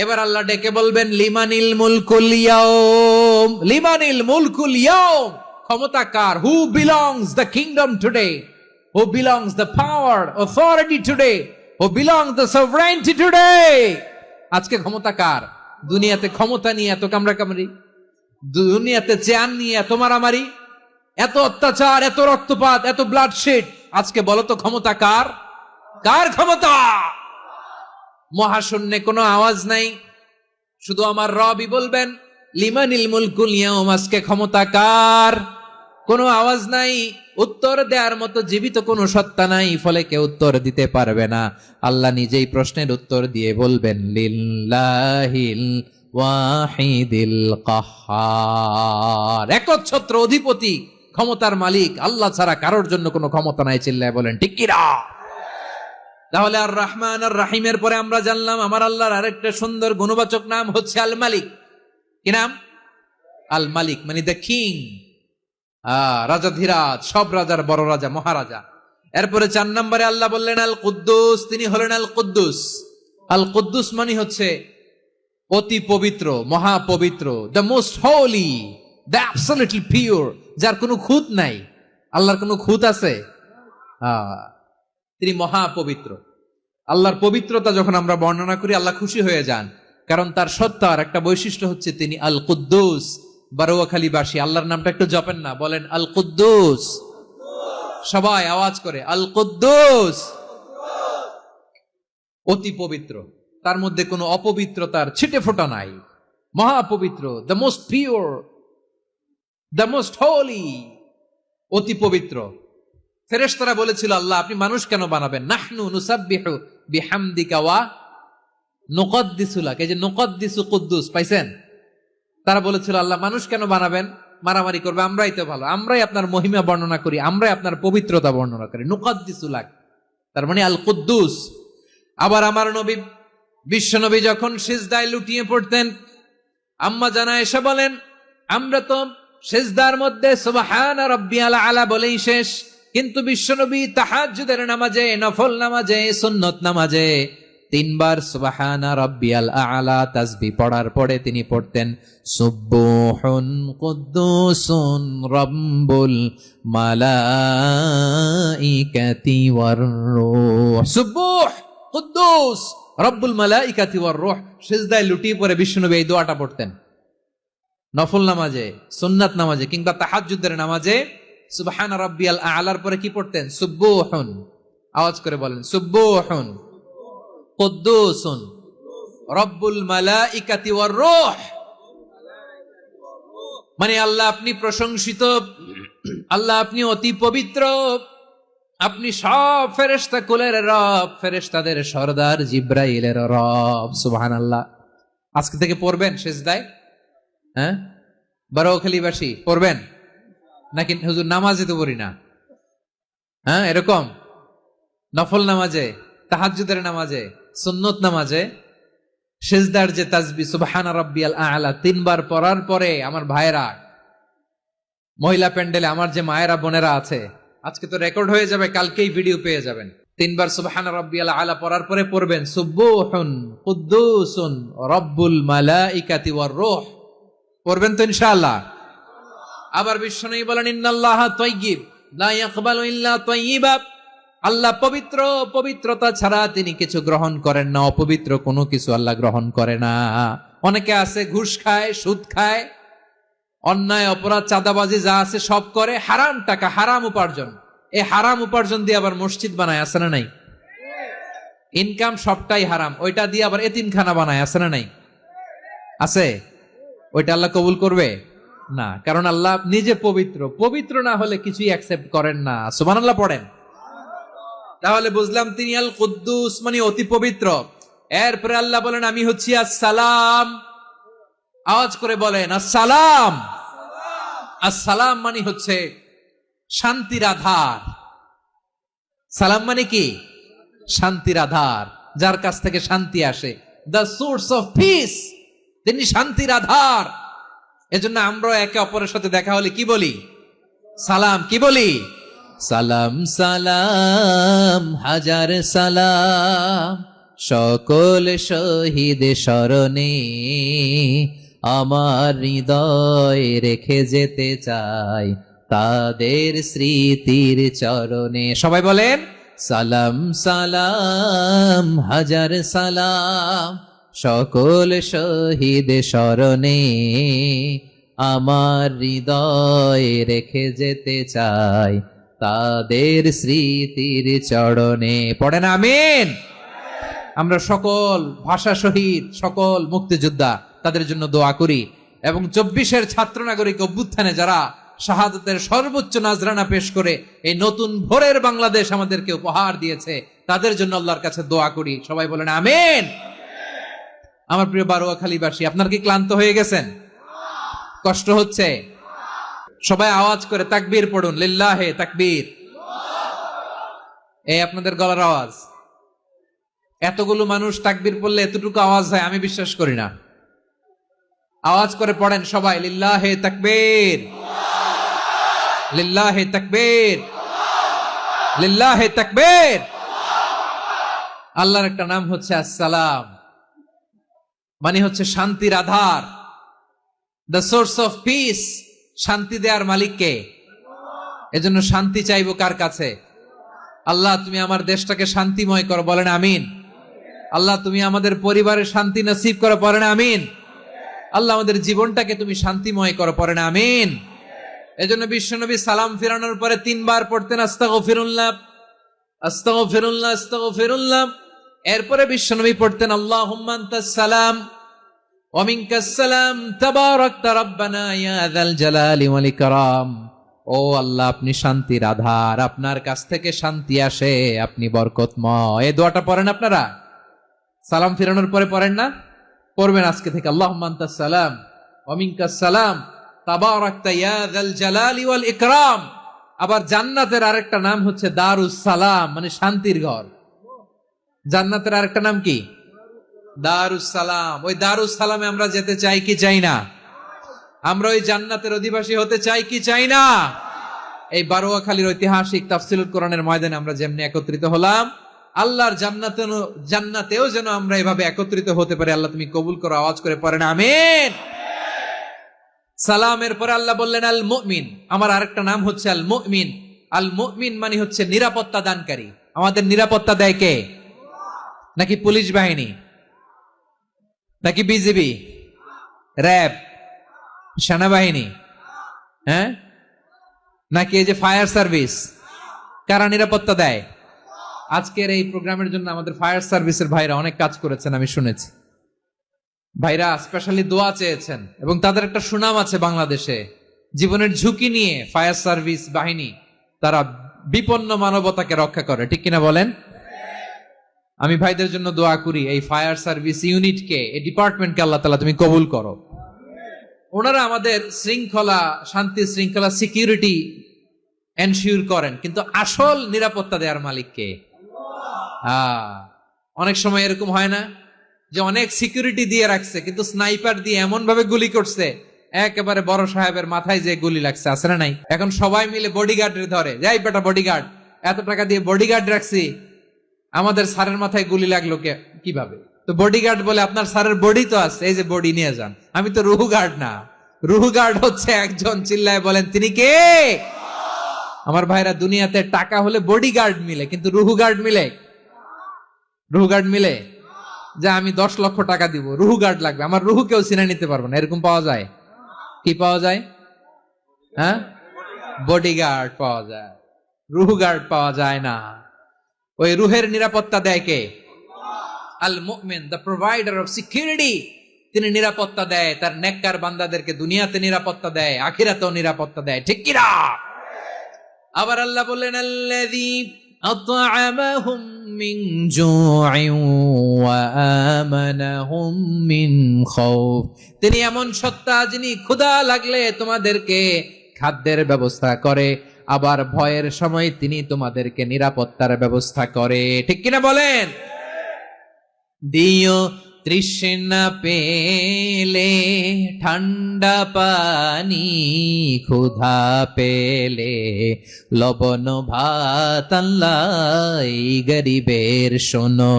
এবার আল্লাহ ডেকে বলবেন লিমানিল মুলকুল ইয়াউম, লিমানিল মুলকুল ইয়াউম। ক্ষমতা কার? Who belongs the kingdom today, who belongs the power authority today, who belongs the sovereignty today. আজকে ক্ষমতা কার? দুনিয়াতে ক্ষমতা নিয়ে এত কামড়াকামড়ি, দুনিয়াতে চেয়ার নিয়ে এত মারামারি, এত অত্যাচার, এত রক্তপাত, এত ব্লাডশেড, আজকে বলো তো ক্ষমতা কার? কার ক্ষমতা? মহাশূন্যে কোনো আওয়াজ নাই, শুধু আমার রবই বলবেন লিমানিল মুলকুল ইয়াউম, আজকে ক্ষমতা কার? কোনো আওয়াজ নাই, উত্তর দেওয়ার মতো জীবিত কোনো সত্তা নাই, ফলে কেউ উত্তর দিতে পারবে না। আল্লাহ নিজেই প্রশ্নের উত্তর দিয়ে বলবেন লিল্লাহিল ওয়াহিদিল কাহ্হার, একচ্ছত্র অধিপতি, ক্ষমতার মালিক আল্লাহ ছাড়া কারোর জন্য কোনো ক্ষমতা নাই। চিল্লায় বলেন ঠিক কিনা? তাহলে আর রহমান আর রাহিমের পরে আমরা জানলাম আমার আল্লাহর আরেকটা সুন্দর গুণবাচক নাম হচ্ছে আল মালিক। কি নাম? আল মালিক, মানে দ্য কিং, রাজাধিরাজ, সব রাজার বড় রাজা, মহারাজা। এরপরে 4 নম্বরে আল্লাহ বললেন আল কুদ্দুস, তিনি হলেন আল কুদ্দুস। আল কুদ্দুস মানে হচ্ছে অতি পবিত্র, মহাপবিত্র, the most holy, the absolutely pure, যার কোনো খুঁত নাই। আল্লাহর কোনো খুঁত আছে? তিনি মহাপবিত্র। আল্লাহর পবিত্রতা যখন আমরা বর্ণনা করি আল্লাহ খুশি হয়ে যান, কারণ তার সত্তার একটা বৈশিষ্ট্য হচ্ছে তিনি আল কুদ্দুস। বারোয়াখালীবাসী আল্লাহর নামটা একটু জপেন না, বলেন আল কুদ্দুস, সবাই আওয়াজ করে আল কুদ্দুস। অতি পবিত্র, তার মধ্যে কোনো অপবিত্রতার ছিটে ফোঁটা নাই, মহাপবিত্র, the most pure, the most holy, অতি পবিত্র। ফেরেশতারা বলেছিল আল্লাহ আপনি মানুষ কেন বানাবেন? নাহনু নুসাব্বিহু বিহামদিকা ওয়া নুকদ্দিসু লাক, এই যে নুকদ্দিসু কুদ্দুস পাইছেন? তারা বলেছিল আল্লাহ মানুষ কেন বানাবেন, মারামারি করবে, আমরাই তো ভালো, আমরাই আপনার মহিমা বর্ণনা করি, আমরাই আপনার পবিত্রতা বর্ণনা করি। নুকদ্দিসু লাক, তার মানে আল কুদ্দুস। আবার আমার নবী, বিশ্ব নবী যখন সিজদায় লুটিয়ে পড়তেন, আম্মা জানা এসে বলেন আমরা তো সিজদার মধ্যে সুবহানা রাব্বিয়াল আলা বলেই শেষ, কিন্তু বিশ্বনবী তাহাজ্জুদের নামাজে, নফল নামাজে, সুন্নত নামাজে 3 বার সুবহানা রাব্বিয়াল আলা তাসবিহ পড়ার পরে তিনি পড়তেন সুবহুন কুদ্দুসুন রাব্বুল মালাইকাতি ওয়ার রূহ। সুবহ কুদ্দুস রব্বুল মালাইকাতি ওয়ার রূহ। সিজদায় লুটিয়ে পড়ে বিশ্বনবী এই দোয়াটা পড়তেন। নফল নামাজে, সুন্নাত নামাজে কিংবা তাহাজ্জুদের নামাজে সুবহান রাব্বিয়াল আলার পরে কি পড়তেন? সুবহুন, আওয়াজ করে বলেন সুবহুন কুদ্দুসুন রব্বুল মালাইকাতি ওয়ার রূহ। মানে আল্লাহ আপনি প্রশংসিত, আল্লাহ আপনি অতি পবিত্র, আপনি সব ফেরেশতা কুলের রব, ফেরেশতাদের সরদার জিব্রাইলের রব। সুবহানাল্লাহ। আজকে থেকে পড়বেন সিজদায়? হ্যাঁ, বারোখালীবাসী পড়বেন নাকি? হুজুর নামাজে তো পড়ি না। হ্যাঁ, এরকম নফল নামাজে, তাহাজ্জুদের নামাজে, সুন্নত নামাজে সিজদার যে তাসবিহ সুবহানা রাব্বিয়াল আ'লা 3 বার পড়ার পরে আমার ভাইরা, মহিলা প্যান্ডেলে আমার যে মায়েরা বোনেরা আছে, আজকে তো রেকর্ড হয়ে যাবে, কালকেই ভিডিও পেয়ে যাবেন। 3 বার সুবহানা রাব্বিয়াল আ'লা পড়ার পরে পড়বেন সুবহুন কুদ্দুসুন রব্বুল মালাইকাতি ওয়ার রূহ। পড়বেন তো ইনশাআল্লাহ? আবার বিশ্বনবী বলেন ইন্নাল্লাহা তাইয়্যিব লা ইয়াকবালু ইল্লা তাইয়্যিবা, আল্লাহ পবিত্র, পবিত্রতা ছাড়া তিনি কিছু গ্রহণ করেন না, অপবিত্র কোনো কিছু আল্লাহ গ্রহণ করে না। অনেকে আছে ঘুষ খায়, সুদ খায়, অন্যায় অপরাধ চাঁদাবাজি যা আছে সব করে, হারাম টাকা, হারাম উপার্জন। এই হারাম উপার্জন দিয়ে আবার মসজিদ বানায়, আছে না নাই? ইনকাম সবটাই হারাম, ওইটা দিয়ে আবার এতিমখানা বানায়, আছে না নাই? আছে। ওইটা আল্লাহ কবুল করবে না, কারণ আল্লাহ নিজে পবিত্র, পবিত্র না হলে কিছুই অ্যাকসেপ্ট করেন না। সুবহানাল্লাহ পড়েন। তাহলে বুঝলাম তিনি আল কুদ্দুস মানে অতি পবিত্র। এরপরে আল্লাহ বলেন আমি হচ্ছি আসসালাম। আওয়াজ করে বলেন আসসালাম। আসসালাম মানে হচ্ছে শান্তির আধার। সালাম মানে কি? শান্তির আধার, যার কাছ থেকে শান্তি আসে, দ্য সোর্স অফ পিস। তিনি শান্তির আধার। এজন্য আমরা একে অপরের সাথে দেখা হলে কি বলি? সালাম। কি বলি? সালাম সালাম হাজার সালাম, সকল শহীদ স্মরণে আমার হৃদয় রেখে যেতে চাই তাদের স্মৃতির চরণে। সবাই বলেন সালাম সালাম হাজার সালাম, সকল শহীদ স্মরণে আমার হৃদয় রেখে যেতে চাই তাদের স্মৃতির চরণে। পড়েন আমিন। আমরা সকল ভাষা শহীদ, সকল মুক্তিযোদ্ধা তাদের জন্য দোয়া করি, এবং 24-এর ছাত্র নাগরিক অভ্যুত্থানে যারা শাহাদাতের সর্বোচ্চ নাজরানা পেশ করে এই নতুন ভোরের বাংলাদেশ আমাদেরকে উপহার দিয়েছে, তাদের জন্য আল্লাহর কাছে দোয়া করি। সবাই বলেন আমিন। আমার প্রিয় বারোয়াখালীবাসী, আপনার কি ক্লান্ত হয়ে গেছেন? কষ্ট হচ্ছে? সবাই আওয়াজ করে তাকবীর পড়ুন, লিল্লাহে তাকবীর। এই আপনাদের গলার আওয়াজ। এতগুলো মানুষ তাকবীর পড়লে এতটুকু আওয়াজ হয় আমি বিশ্বাস করি না। আওয়াজ করে পড়েন সবাই, লিল্লাহে তাকবীর, লিল্লাহে তাকবীর, লিল্লাহে তাকবীর। আল্লাহর একটা নাম হচ্ছে আসসালাম, মানে হচ্ছে শান্তির আধার, দ্য সোর্স অফ পিস। শান্তি দেওয়ার মালিককে। এজন্য শান্তি চাইবো কার কাছে? আল্লাহ তুমি আমার দেশটাকে শান্তিময় করো, বলেন আমিন। আল্লাহ তুমি আমাদের পরিবারের শান্তি নসিব করো, পড়েন আমিন। আল্লাহ আমাদের জীবনটাকে তুমি শান্তিময় করো, পড়েন আমিন। এজন্য বিশ্বনবী সালাম ফিরানোর পরে 3 বার পড়তেন আস্তাগফিরুল্লাহ, আস্তাগফিরুল্লাহ, আস্তাগফিরুল্লাহ। এরপরে বিশ্বনবী পড়তেন আল্লাহুম্মা আনতাস সালাম ওয়া মিনকাস সালাম তাবারাকতা রাব্বানা ইয়া যাল জালালি ওয়াল ইকরাম। ও আল্লাহ আপনি শান্তির আধার, আপনার কাছ থেকে শান্তি আসে, আপনি বরকতময়। এই দোয়াটা পড়েন আপনারা? সালাম ফিরানোর পরে পড়েন না? পড়বেন আজকে থেকে, আল্লাহুম্মা আনতাস সালাম ওয়া মিনকাস সালাম তাবারাকতা ইয়া যাল জালালি ওয়াল ইকরাম। আবার জান্নাতের আরেকটা নাম হচ্ছে দারুস সালাম, মানে শান্তির ঘর। জান্নাতের আরেকটা নাম কি? দারুস সালাম। ওই দারুস সালামে আমরা যেতে চাই কি চাই না? আমরা ওই জান্নাতের অধিবাসী হতে চাই কি চাই না? এই বারোয়াখালীর ঐতিহাসিক তাফসীরুল কোরআনের ময়দানে আমরা যেমনি একত্রিত হলাম, আল্লাহর জান্নাতেও যেন আমরা এভাবে একত্রিত হতে পারি। আল্লাহ তুমি কবুল করো। আওয়াজ করে পড়েন আমিন। সালামের পরে আল্লাহ বললেন আল মুমিন। আমার আরেকটা নাম হচ্ছে আল মুমিন। আল মুমিন মানে হচ্ছে নিরাপত্তা দানকারী। আমাদের নিরাপত্তা দেয় কে? নাকি পুলিশ বাহিনী, নাকি বিজিবি, র্যাব, সেনাবাহিনী, হ্যাঁ, নাকি এই যে ফায়ার সার্ভিস? কারা নিরাপত্তা দেয়? আজকের এই প্রোগ্রামের জন্য আমাদের ফায়ার সার্ভিসের ভাইরা অনেক কাজ করেছেন, আমি শুনেছি। ভাইরা স্পেশালি দোয়া চেয়েছেন, এবং তাদের একটা সুনাম আছে বাংলাদেশে। জীবনের ঝুঁকি নিয়ে ফায়ার সার্ভিস বাহিনী তারা বিপন্ন মানবতাকে রক্ষা করে, ঠিক কিনা বলেন? আমি ভাইদের জন্য দোয়া করি, এই ফায়ার সার্ভিস ইউনিটকে, এই ডিপার্টমেন্টকে আল্লাহ তাআলা তুমি কবুল করো। ওনারা আমাদের শৃঙ্খলা, শান্তি শৃঙ্খলা, সিকিউরিটি এনশিওর করেন, কিন্তু আসল নিরাপত্তা দেওয়ার মালিক কে? অনেক সময় এরকম হয় না যে অনেক সিকিউরিটি দিয়ে রাখছে, কিন্তু স্নাইপার দিয়ে এমন ভাবে গুলি করছে একেবারে বড় সাহেবের মাথায় যে গুলি লাগছে, আছে না নাই? এখন সবাই মিলে বডিগার্ডের ধরে, যাই বেটা বডিগার্ড, এত টাকা দিয়ে বডিগার্ড রাখছি, আমাদের স্যারের মাথায় গুলি লাগলো কিভাবে? তো বডিগার্ড বলে আপনার স্যারের বডি তো আছে, এই যে বডি নিয়ে যান। আমি তো রুহু গার্ড না। রুহু গার্ড হচ্ছে একজন, চিল্লায় বলেন তিনি কে? আমার ভাইরা, দুনিয়াতে টাকা হলে বডিগার্ড মিলে, কিন্তু রুহু গার্ড মিলে? রুহু গার্ড মিলে? যে আমি 10 লক্ষ টাকা দিব, রুহু গার্ড লাগবে, আমার রুহু কেউ চিনে নিতে পারবে না, এরকম পাওয়া যায়? কি পাওয়া যায়? হ্যাঁ, বডিগার্ড পাওয়া যায়, রুহু গার্ড পাওয়া যায় না। ওই রুহের নিরাপত্তা দেয় কে? আল মুমিন, দ্য প্রোভাইডার অফ সিকিউরিটি। তিনি নিরাপত্তা দেয় তার নেককার বান্দাদেরকে, দুনিয়াতে নিরাপত্তা দেয়, আখিরাতেও নিরাপত্তা দেয়, ঠিক কি না? আবার আল্লাহ বললেন আল্লাযী আত'আমাহুম মিন জু'ইন ওয়া আমানাহুম মিন খাউফ। তিনি এমন সত্তা যিনি ক্ষুধা লাগলে তোমাদেরকে খাদ্যের ব্যবস্থা করে, আবার ভয়ের সময় তিনি তোমাদেরকে নিরাপত্তার ব্যবস্থা করে, ঠিক কিনা বলেন? দিও তৃষ্ণা পেলে ঠান্ডা পানি, ক্ষুধা পেলে লবণ ভাত, আল্লাহ এই গরিবের শোনো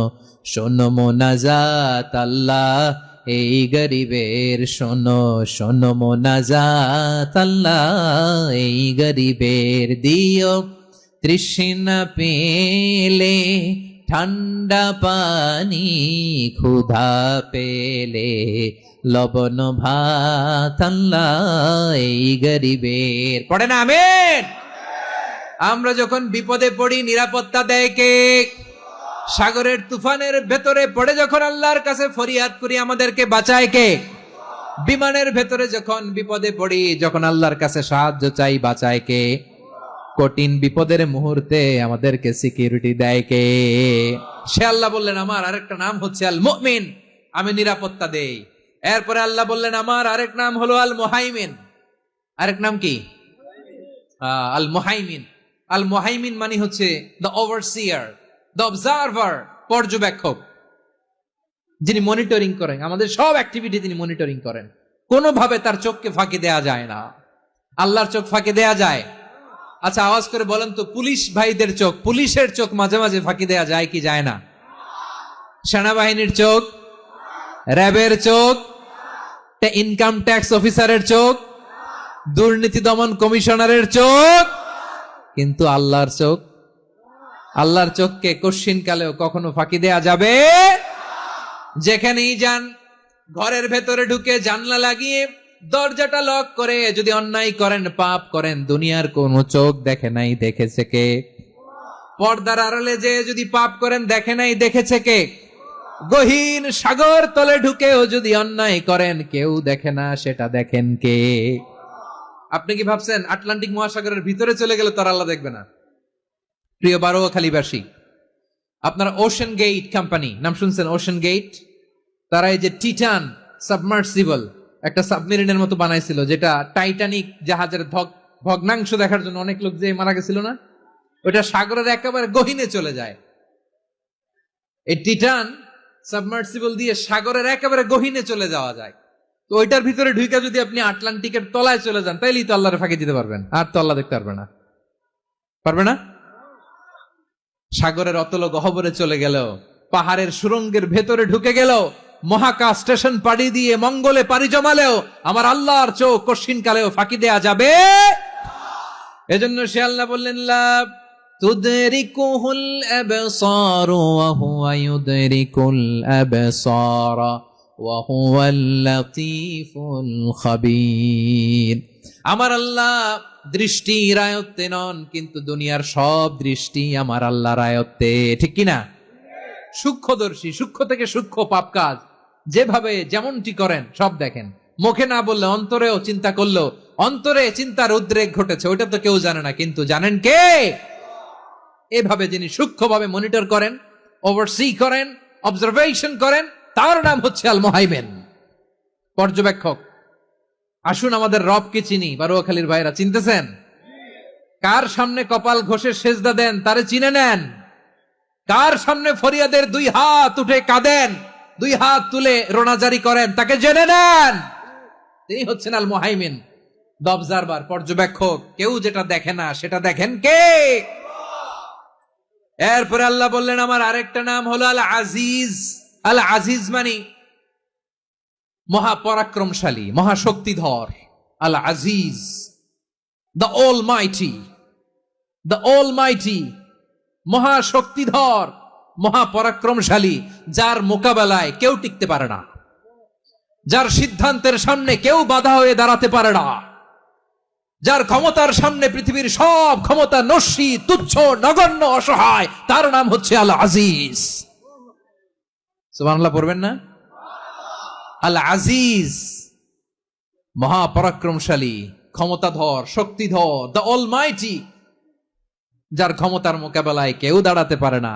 শোনো মোনাজাত, আল্লাহ এই গরিবের শোনো শোনো মোনাজাত, আল্লাহ এই গরিবের। দিও তৃষ্ণা পেলে ঠান্ডা পানি, ক্ষুধা পেলে লবণ ভাত, আল্লাহ এই গরিবের। পড়ে না আমিন। আমরা যখন বিপদে পড়ি নিরাপত্তা দেয় কে? সাগরের তুফানের ভেতরে পড়ে যখন আল্লাহর কাছে ফরিয়াদ করি আমাদেরকে বাঁচায় কে? বিমানের ভেতরে যখন বিপদে পড়ি, যখন আল্লাহর কাছে সাহায্য চাই, বাঁচায় কে? কঠিন বিপদের মুহূর্তে আমাদেরকে সিকিউরিটি দেয় কে? সে আল্লাহ বললেন আমার আরেকটা নাম হচ্ছে আল মুমিন, আমি নিরাপত্তা দেই। এরপরে আল্লাহ বললেন আমার আরেক নাম হলো আল মুহাইমিন। আরেক নাম কি? আল মুহাইমিন। আল মুহাইমিন মানে হচ্ছে দ্য ওভারসিয়ার, দ্য অবজারভার, পর্যবেক্ষক, যিনি মনিটরিং করেন আমাদের সব অ্যাক্টিভিটি, তিনি মনিটরিং করেন। কোনোভাবে তার চোখকে ফাঁকি দেয়া যায় না। আল্লাহর চোখ ফাঁকি দেয়া যায়? আচ্ছা আওয়াজ করে বলেন তো, পুলিশ ভাইদের চোখ, পুলিশের চোখ মাঝে মাঝে ফাঁকি দেয়া যায় কি যায় না? সেনাবাহিনীর চোখ, র্যাবের চোখ, ইনকাম ট্যাক্স অফিসারের চোখ, দুর্নীতি দমন কমিশনারের চোখ, কিন্তু আল্লাহর চোখ? আল্লাহর চোখকে কশ্চিন কালেও কখনো ফাঁকি দেয়া যাবে? যেখানেই যান, ঘরের ভেতরে ঢুকে জানলা লাগিয়ে দরজাটা লক করে যদি অন্যায় করেন, পাপ করেন, দুনিয়ার কোন চোখ দেখে নাই, দেখেছে কে? পর্দার আড়ালে যে যদি পাপ করেন, দেখে নাই, দেখেছে কে? গহীন সাগর তলে ঢুকেও যদি অন্যায় করেন, কেউ দেখে না, সেটা দেখেন কে? আপনি কি ভাবছেন আটলান্টিক মহাসাগরের ভিতরে চলে গেলে তার আল্লাহ দেখবে না? প্রিয় বারোয়াখালীবাসী, আপনারা ওশেন গেট কোম্পানি নাম শুনছেন? ওশেন গেট, তারা এই যে টিটান সাবমার্সিবল একটা সাবমেরিনের মতো বানাইছিল, যেটা টাইটানিক জাহাজের ভগ্নাংশ দেখার জন্য অনেক লোক যে মারা গেছিল না, ওটা সাগরের একেবারে গহীনে চলে যায়। এই টিটান সাবমার্সিবল দিয়ে সাগরের একেবারে গহীনে চলে যাওয়া যায়। তো ওইটার ভিতরে ঢুকে যদি আপনি আটলান্টিকের তলায় চলে যান, তাইলেই তো আল্লাহর ফাঁকি দিতে পারবেন, আর তো আল্লাহ দেখতে পারবে না। পারবে না? সাগরের অতল গহ্বরে চলে গেল, পাহাড়ের সুরঙ্গের ভেতরে ঢুকে গেল, মহাকাশ স্টেশন পাড়ি দিয়ে মঙ্গলে পাড়ি জমালেও আমার আল্লাহর চোখ কশ্চিন কালেও ফাঁকি দেয়া যাবে? এজন্য সে আল্লাহ বললেন লা তুদরিকুহুল আবসার ওয়া হুয়া ইউদরিকুল আবসার ওয়া হুয়াল লাতীফুল খাবীর। আমার আল্লাহ দৃষ্টির আয়ত্তে নন, কিন্তু দুনিয়ার সব দৃষ্টি আমার আল্লাহর আয়ত্তে, ঠিক কিনা? সূক্ষ্মদর্শী, সূক্ষ্ম থেকে সূক্ষ্ম পাপ কাজ যেভাবে যেমনটি করেন সব দেখেন। মুখে না বললে অন্তরেও চিন্তা করলো, অন্তরে চিন্তার উদ্রেক ঘটেছে, ওইটা তো কেউ জানে না, কিন্তু জানেন কে? এভাবে যিনি সূক্ষ্মভাবে মনিটর করেন, ওভারসি করেন, অবজারভেশন করেন, তার নাম হচ্ছে আল মুহাইমিন, পর্যবেক্ষক। আসুন আমাদের রবকে চিনি। বারোয়াখালীর ভাইরা চিনতেছেন? কার সামনে কপাল ঘষে সেজদা দেন তারে চিনে নেন। কার সামনে ফরিয়াদের দুই হাত উঠে কাঁদেন, দুই হাত তুলে রোনাজারি করেন, তাকে জেনে নেন। তিনি হচ্ছেন আল মুহাইমিন, দ্য অবজারভার, পর্যবেক্ষক। কেউ যেটা দেখে না সেটা দেখেন কে? এরপরে আল্লাহ বললেন আমার আরেকটা নাম হলো আল আজিজ। আল আজিজ মানে মহাপরাক্রমশালী, মহাশক্তিধর। আল আজিজ, দ্য অলমাইটি, দ্য অলমাইটি, মহাশক্তিধর, মহাপরাক্রমশালী, যার মোকাবেলায় কেউ টিকতে পারে না, যার সিদ্ধান্তের সামনে কেউ বাধা হয়ে দাঁড়াতে পারে না, যার ক্ষমতার সামনে পৃথিবীর সব ক্ষমতা নস্যি, তুচ্ছ, নগণ্য, অসহায়, তার নাম হচ্ছে আল আজিজ। সুবহানাল্লাহ পড়বেন না? আল আজিজ, মহাপরাক্রমশালী, ক্ষমতাধর, শক্তিধর, দ্য অলমাইটি, যার ক্ষমতার মোকাবেলায় কেউ দাঁড়াতে পারে না,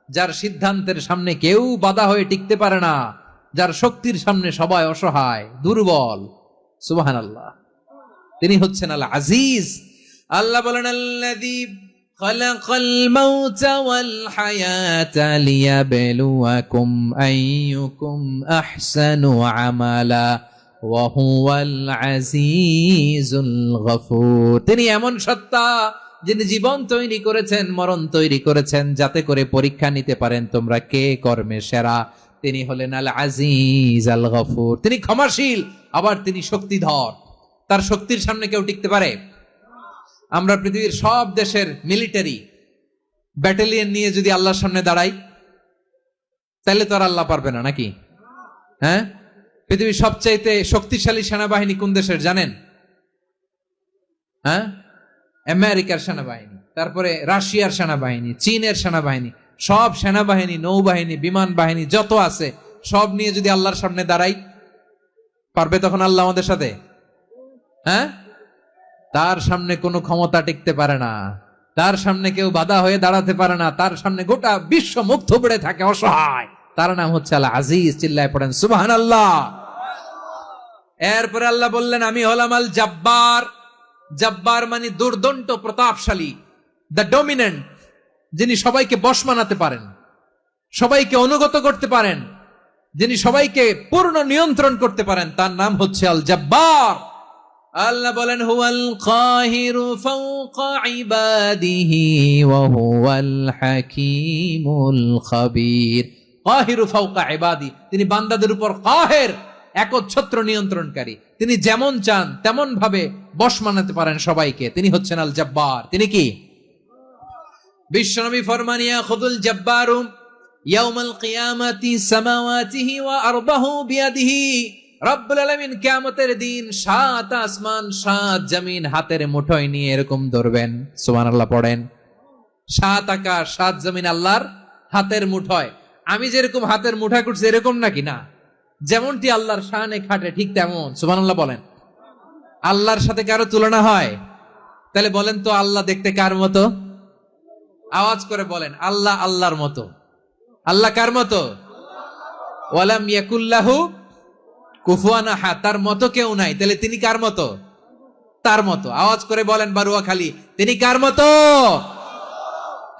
যার সিদ্ধান্তের সামনে কেউ বাধা হয়ে টিকতে পারে না, যার শক্তির সামনে সবাই অসহায়, দুর্বল। সুবহানাল্লাহ, তিনি হচ্ছেন আল আজিজ। আল্লাহ বলেন আল্লাযী খালাকাল মাউতা ওয়াল হায়াতা লিয়াবলুয়াকুম আইয়ুকুম আহসানু আমালা ওয়া হুয়াল আজিজুল গফুর। তিনি এমন সত্তা যিনি জীবন তৈরি করেছেন, মরণ তৈরি করেছেন, যাতে করে পরীক্ষা নিতে পারেন তোমরা কে কর্মে সেরা। তিনি হলেন আল আজিজ আল গফুর। তিনি ক্ষমাশীল, আবার তিনি শক্তিধর। তার শক্তির সামনে কেউ টিকতে পারে? আমরা পৃথিবীর সব দেশের মিলিটারি ব্যাটালিয়ন নিয়ে যদি আল্লাহর সামনে দাঁড়াই, তাহলে তো আর আল্লাহ পারবে না, নাকি? হ্যাঁ, পৃথিবীর সবচাইতে শক্তিশালী সেনাবাহিনী কোন দেশের জানেন? হ্যাঁ, আমেরিকার সেনাবাহিনী। তারপরে রাশিয়ার সেনাবাহিনী, চীনের সেনাবাহিনী, সব সেনাবাহিনী, নৌবাহিনী, বিমান বাহিনী যত আছে সব নিয়ে যদি আল্লাহর সামনে দাঁড়াই, পারবে তখন আল্লাহ আমাদের সাথে? হ্যাঁ, তার সামনে কোনো ক্ষমতা টিকতে পারে না, তার সামনে কেউ বাধা হয়ে দাঁড়াতে পারে না, তার সামনে গোটা বিশ্ব মুখ থুবড়ে থাকে অসহায়। তার নাম হচ্ছে আল আজিজ। চিল্লায় পড়েন সুবহানাল্লাহ। এরপরে আল্লাহ বললেন আমি হলাম আল জব্বার। জব্বার মানে দুর্দন্ত প্রতাপশালী, দ্য ডমিনেন্ট, যিনি সবাইকে বশ মানাতে পারেন, সবাইকে অনুগত করতে পারেন, যিনি সবাইকে পূর্ণ নিয়ন্ত্রণ করতে পারেন, তার নাম হচ্ছে আল জব্বার। আল্লাহ বলেন হুয়াল কাহিরু ফাওকা ইবাদিহি ওয়া হুয়াল হাকীমুল খাবীর। কাহিরু ফাওকা ইবাদি, তিনি বান্দাদের উপর কাহের, একচ্ছত্র নিয়ন্ত্রণকারী। তিনি যেমন চান তেমন ভাবে বশ মানাতে পারেন সবাইকে। তিনি হচ্ছেন আল জব্বার। তিনি কি? বিশ্বনবী ফরমান ইয়াখুযুল জব্বারু ইয়াউমাল কিয়ামাতি সামাওয়াতিহি ওয়া আরদাহু বিয়াদিহি। রব্বুল আলামিন কিয়ামতের দিন 7 আসমান 7 জমিন হাতের মুঠোয় নিয়ে এরকম ধরবেন। সুবহানাল্লাহ পড়েন। 7 আকাশ 7 জমিন আল্লাহর হাতের মুঠোয়। আমি যেরকম হাতের মুঠা করছি এরকম নাকি? না, যেমনটি আল্লাহর শানে খাটে ঠিক তেমন। সুবহানাল্লাহ বলেন। আল্লাহর সাথে কারো তুলনা হয়? তাহলে বলেন তো আল্লাহ দেখতে কার মতো? আওয়াজ করে বলেন আল্লাহ আল্লাহর মতো। আল্লাহ কার মতো? ওয়ালাম ইয়াকুল্লাহু কুফুয়ান আহাদ, তার মতো কেউ নাই। তাহলে তিনি কার মতো? তার মতো। আওয়াজ করে বলেন বারুয়াখালী, তিনি কার মতো?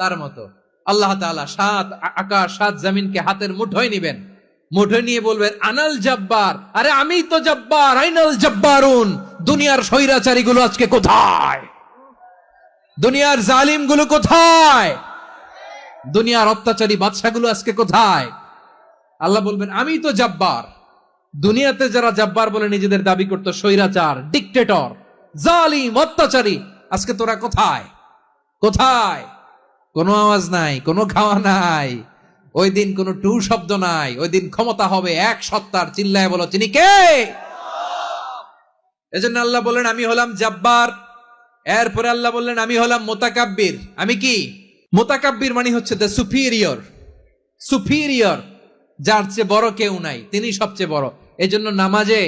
তার মতো। আল্লাহ তাআলা 7 আকাশ 7 জমিনকে হাতের মুঠোয় নিবেন, মুঠোয় নিয়ে বলবেন আনাল জব্বার। আরে আমি তো জব্বার। আইনাল জব্বারুন। দুনিয়ার স্বৈরাচারী গুলো আজকে কোথায়? দুনিয়ার জালিম গুলো কোথায়? দুনিয়ার অত্যাচারী বাদশাগুলো আজকে কোথায়? আল্লাহ বলবেন আমি তো জব্বার। দুনিয়াতে যারা জব্বার বলে নিজেদের দাবি করত, স্বৈরাচার, ডিক্টেটর, জালিম, অত্যাচারী, আজকে তোরা কোথায়? কোথায়? কোনো আওয়াজ নাই, কোনো খাওয়া নাই, ওই দিন কোনো টু শব্দ নাই। ওই দিন ক্ষমতা হবে এক সত্তার। চিল্লায় বলো তিনি কে? এজন্য আল্লাহ বললেন আমি হলাম জব্বার। এরপরে আল্লাহ বললেন আমি হলাম মুতাকাব্বির। আমি কি? মুতাকাব্বির মানে হচ্ছে দ্য সুপিরিয়র। সুপিরিয়র, যার চেয়ে বড় কেউ নাই, তিনি সবচেয়ে বড়। এজন্য নামাজে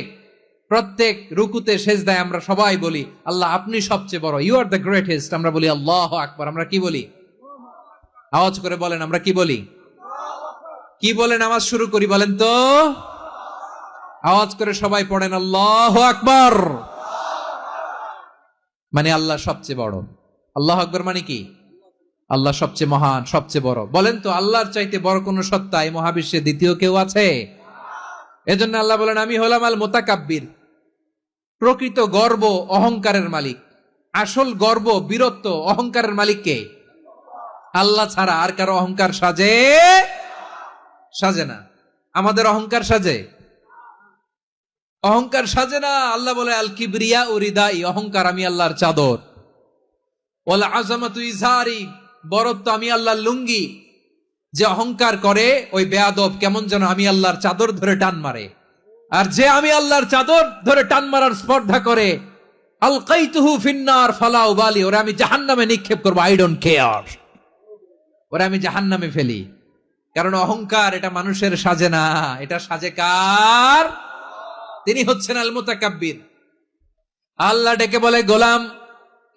প্রত্যেক রুকুতে সেজদায় আমরা সবাই বলি আল্লাহ আপনি সবচেয়ে বড়, ইউ আর দ্য গ্রেটেস্ট। আমরা বলি আল্লাহু আকবার। আমরা কি বলি? আওয়াজ করে বলেন আমরা কি বলি? কি বলে নামাজ শুরু করি বলেন তো? আওয়াজ করে সবাই পড়েন আল্লাহু আকবার। মানে আল্লাহ সবচেয়ে বড়। আল্লাহু আকবার মানে কি? আল্লাহ সবচেয়ে মহান, সবচেয়ে বড়। বলেন তো আল্লাহর চাইতে বড় কোন সত্তা এই মহাবিশ্বে দ্বিতীয় কেউ আছে? এজন্য আল্লাহ বলেন আমি হলাম আল মুতাকাব্বির। প্রকৃত গর্ব অহংকারের মালিক। আসল গর্ব, বীরত্ব, অহংকারের মালিক কে? আল্লাহ ছাড়া আর কারো অহংকার সাজে? সাজে না। আমাদের অহংকার সাজে? অহংকার সাজে না। আল্লাহ বলে আল কিবরিয়া উরিদাই, অহংকার আমি আল্লাহর চাদর। ওয়াল আযামাতু ইজারি, বরত্ব আমি আল্লাহর লুঙ্গি। যে অহংকার করে ওই বেয়াদব কেমন যেন আমি আল্লাহর চাদর ধরে টান মারে। আর যে আমি আল্লাহর চাদর ধরে টান মারার স্পর্ধা করে আলকাইতুহু ফিন্নার ফালা উবালি, ওরা আমি জাহান্নামে নিক্ষেপ করবো। আই ডোন্ট কেয়ার, ওরা আমি জাহান্নামে ফেলি। কারণ অহংকার এটা মানুষের সাজে না, এটা সাজে কার? তিনি হচ্ছেন আল মুতাকাব্বির। আল্লাহ ডেকে বলে গোলাম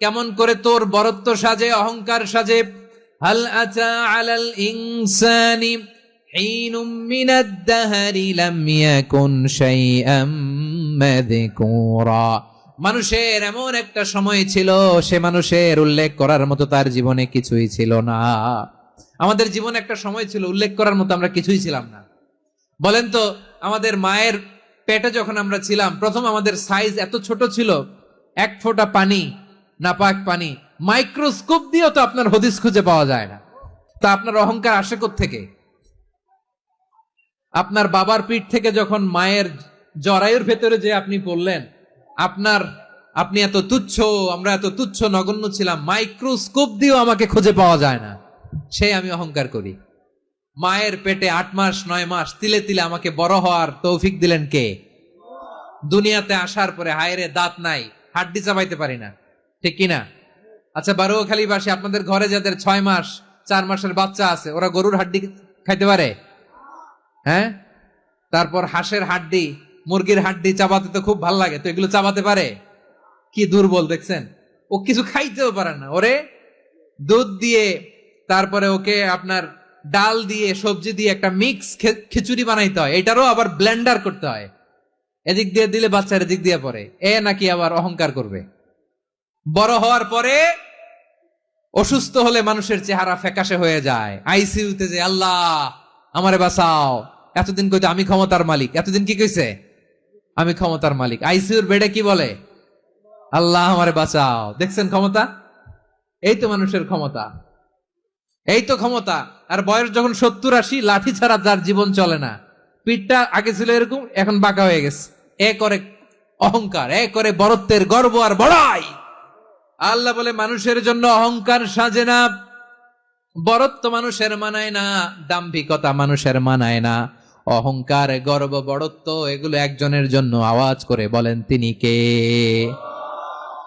কেমন করে তোর বরত্ব সাজে, অহংকার সাজে? হাল আতা আলাল ইনসানি হিনুম মিনাদ দাহরি লাম ইয়াকুন শাইআম মাযকুরা। মানুষের এমন একটা সময় ছিল, সে মানুষের উল্লেখ করার মতো তার জীবনে কিছুই ছিল না। আমাদের জীবনে একটা সময় ছিল উল্লেখ করার মতো আমরা কিছুই ছিলাম না। বলেন তো আমাদের মায়ের পেটে যখন আমরা ছিলাম প্রথম আমাদের সাইজ এত ছোট ছিল, 1 ফোঁটা পানি, নাপাক পানি, মাইক্রোস্কোপ দিয়েও তো আপনার হদিস খুঁজে পাওয়া যায় না। তা আপনার অহংকার আসে কোত্থেকে? আপনার বাবার পিঠ থেকে যখন মায়ের জরায়ুর ভেতরে যে আপনি পড়লেন, আপনি এত তুচ্ছ, আমরা এত তুচ্ছ নগণ্য ছিলাম, মাইক্রোস্কোপ দিয়েও আমাকে খুঁজে পাওয়া যায় না, সেই আমি অহংকার করি। মায়ের পেটে 8 মাস 9 মাস তিলে তিলে আমাকে বড় হওয়ার তৌফিক দিলেন কে? দুনিয়াতে আসার পরে হায়রে দাঁত নাই, হাড্ডি চাবাইতে পারি না, ঠিক কিনা? আচ্ছা, বারোখালীবাসী, আপনাদের ঘরে যাদের 6 মাস 4 মাসের বাচ্চা আছে, ওরা গরুর হাড্ডি খাইতে পারে? হ্যাঁ। তারপর হাঁসের হাড্ডি, মুরগির হাড্ডি চাবাতে তো খুব ভাল লাগে, তো এগুলো চাবাতে পারে? কি দুর্বল দেখছেন, ও কিছু খাইতেও পারে না। ওরে দুধ দিয়ে, তারপরে ওকে আপনার ডাল দিয়ে, সবজি দিয়ে একটা মিক্স খিচুড়ি বানাইতে হয়, এটারও আবার ব্লেন্ডার করতে হয়। এদিক দিয়ে দিলে বাচ্চার এদিক দিয়ে পড়ে, এ নাকি আবার অহংকার করবে। বড় হওয়ার পরে অসুস্থ হলে মানুষের চেহারা ফ্যাকাশে হয়ে যায়, আইসিইউতে যে আল্লাহ আমারে বাঁচাও, এতদিন কইতে আমি ক্ষমতার মালিক, এতদিন কি কইছে আমি ক্ষমতার মালিক, আইসিইউর বেডে কি বলে আল্লাহ আমারে বাঁচাও। দেখছেন ক্ষমতা, এই তো মানুষের ক্ষমতা, এই তো ক্ষমতা। আর বয়স যখন 70-80, লাঠি ছাড়া যার জীবন চলে না, পিঠটা আগে ছিল এরকম, এখন বাঁকা হয়ে গেছে। এ করে অহংকার, এ করে বড়ত্বের গর্ব আর বড়াই। আল্লাহ বলে মানুষের জন্য অহংকার সাজে না, বড়ত্ব মানুষের মানায় না, দাম্ভিকতা মানুষের মানায় না, অহংকার গর্ব বড়ত্ব এগুলো একজনের জন্য। আওয়াজ করে বলেন তিনি কে?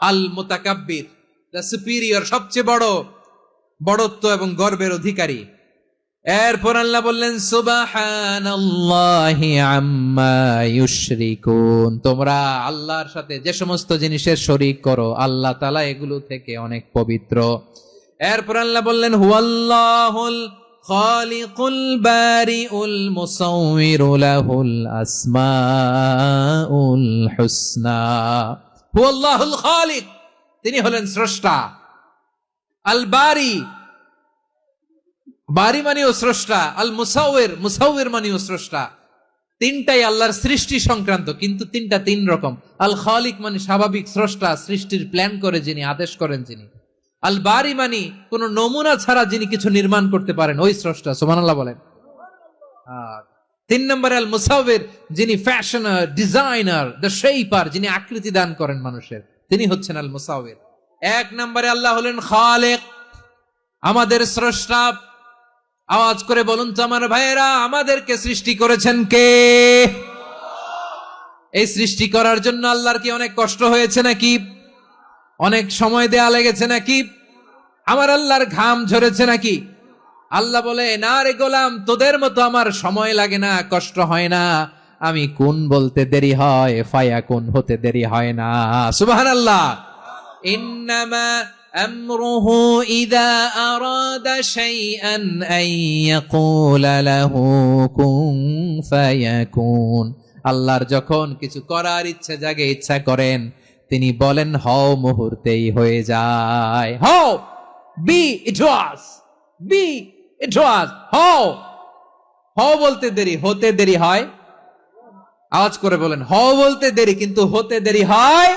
আল মুতাকাব্বির, দ্য সুপিরিয়র, সবচেয়ে বড় বড়ত্ব এবং গর্বের অধিকারী। এরপর আল্লাহ বললেন সুবহানাল্লাহি আম্মা ইউশরিকুন, তোমরা আল্লাহর সাথে যে সমস্ত জিনিসের শরীক করো, আল্লাহ তাআলা এগুলো থেকে অনেক পবিত্র। এরপর আল্লাহ বললেন হুয়াল্লাহুল খালিকুল বারিউল মুসাউবিরু লাহুল আসমাউল হুসনা। হুয়াল্লাহুল খালিক, তিনি হলেন স্রষ্টা। আল বারি, বারি মানেও স্রষ্টা। আল মুসাউবির, মুসাউবির মানেও স্রষ্টা। তিনটাই আল্লাহর সৃষ্টি সংক্রান্ত, কিন্তু তিনটা তিন রকম। আল খালিক মানে স্বাভাবিক স্রষ্টা, সৃষ্টির প্ল্যান করে যিনি, আদেশ করেন যিনি। আল বারি মানে কোন নমুনা ছাড়া যিনি কিছু নির্মাণ করতে পারেন, ওই স্রষ্টা। সুবহানাল্লাহ বলেন। 3 নম্বরে আল মুসাউবির, যিনি ফ্যাশনার, ডিজাইনার, দ্য শেপার, যিনি আকৃতি দান করেন মানুষের, তিনি হচ্ছেন আল মুসাউবির। 1 নম্বরে আল্লাহ হলেন খালেক, আমাদের স্রষ্টা। আওয়াজ করে বলুন তো আমার ভাইয়েরা, আমাদেরকে সৃষ্টি করেছেন কে? এই সৃষ্টি করার জন্য আল্লাহর কি অনেক কষ্ট হয়েছে নাকি? অনেক সময় দেয়া লেগেছে নাকি? আমার আল্লাহর ঘাম ঝরেছে নাকি? আল্লাহ বলে না রে গোলাম, তোদের মতো আমার সময় লাগে না, কষ্ট হয় না। আমি কোন বলতে দেরি হয়, ফায়াকুন হতে দেরি হয় না। সুবহানাল্লাহ। ইন্নামা আমরুহু ইযা আরাদা শাইআন আন ইয়াকুলা লাহু কুন ফায়াকুন। আল্লাহর যখন কিছু করার ইচ্ছা জাগে, ইচ্ছা করেন, তিনি বলেন হও, মুহূর্তেই হয়ে যায়। হও, বি ইট ওয়াজ, বি ইট ওয়াজ। হও, হও বলতে দেরি, হতে দেরি হয়। আওয়াজ করে বলেন, হও বলতে দেরি, কিন্তু হতে দেরি হয়।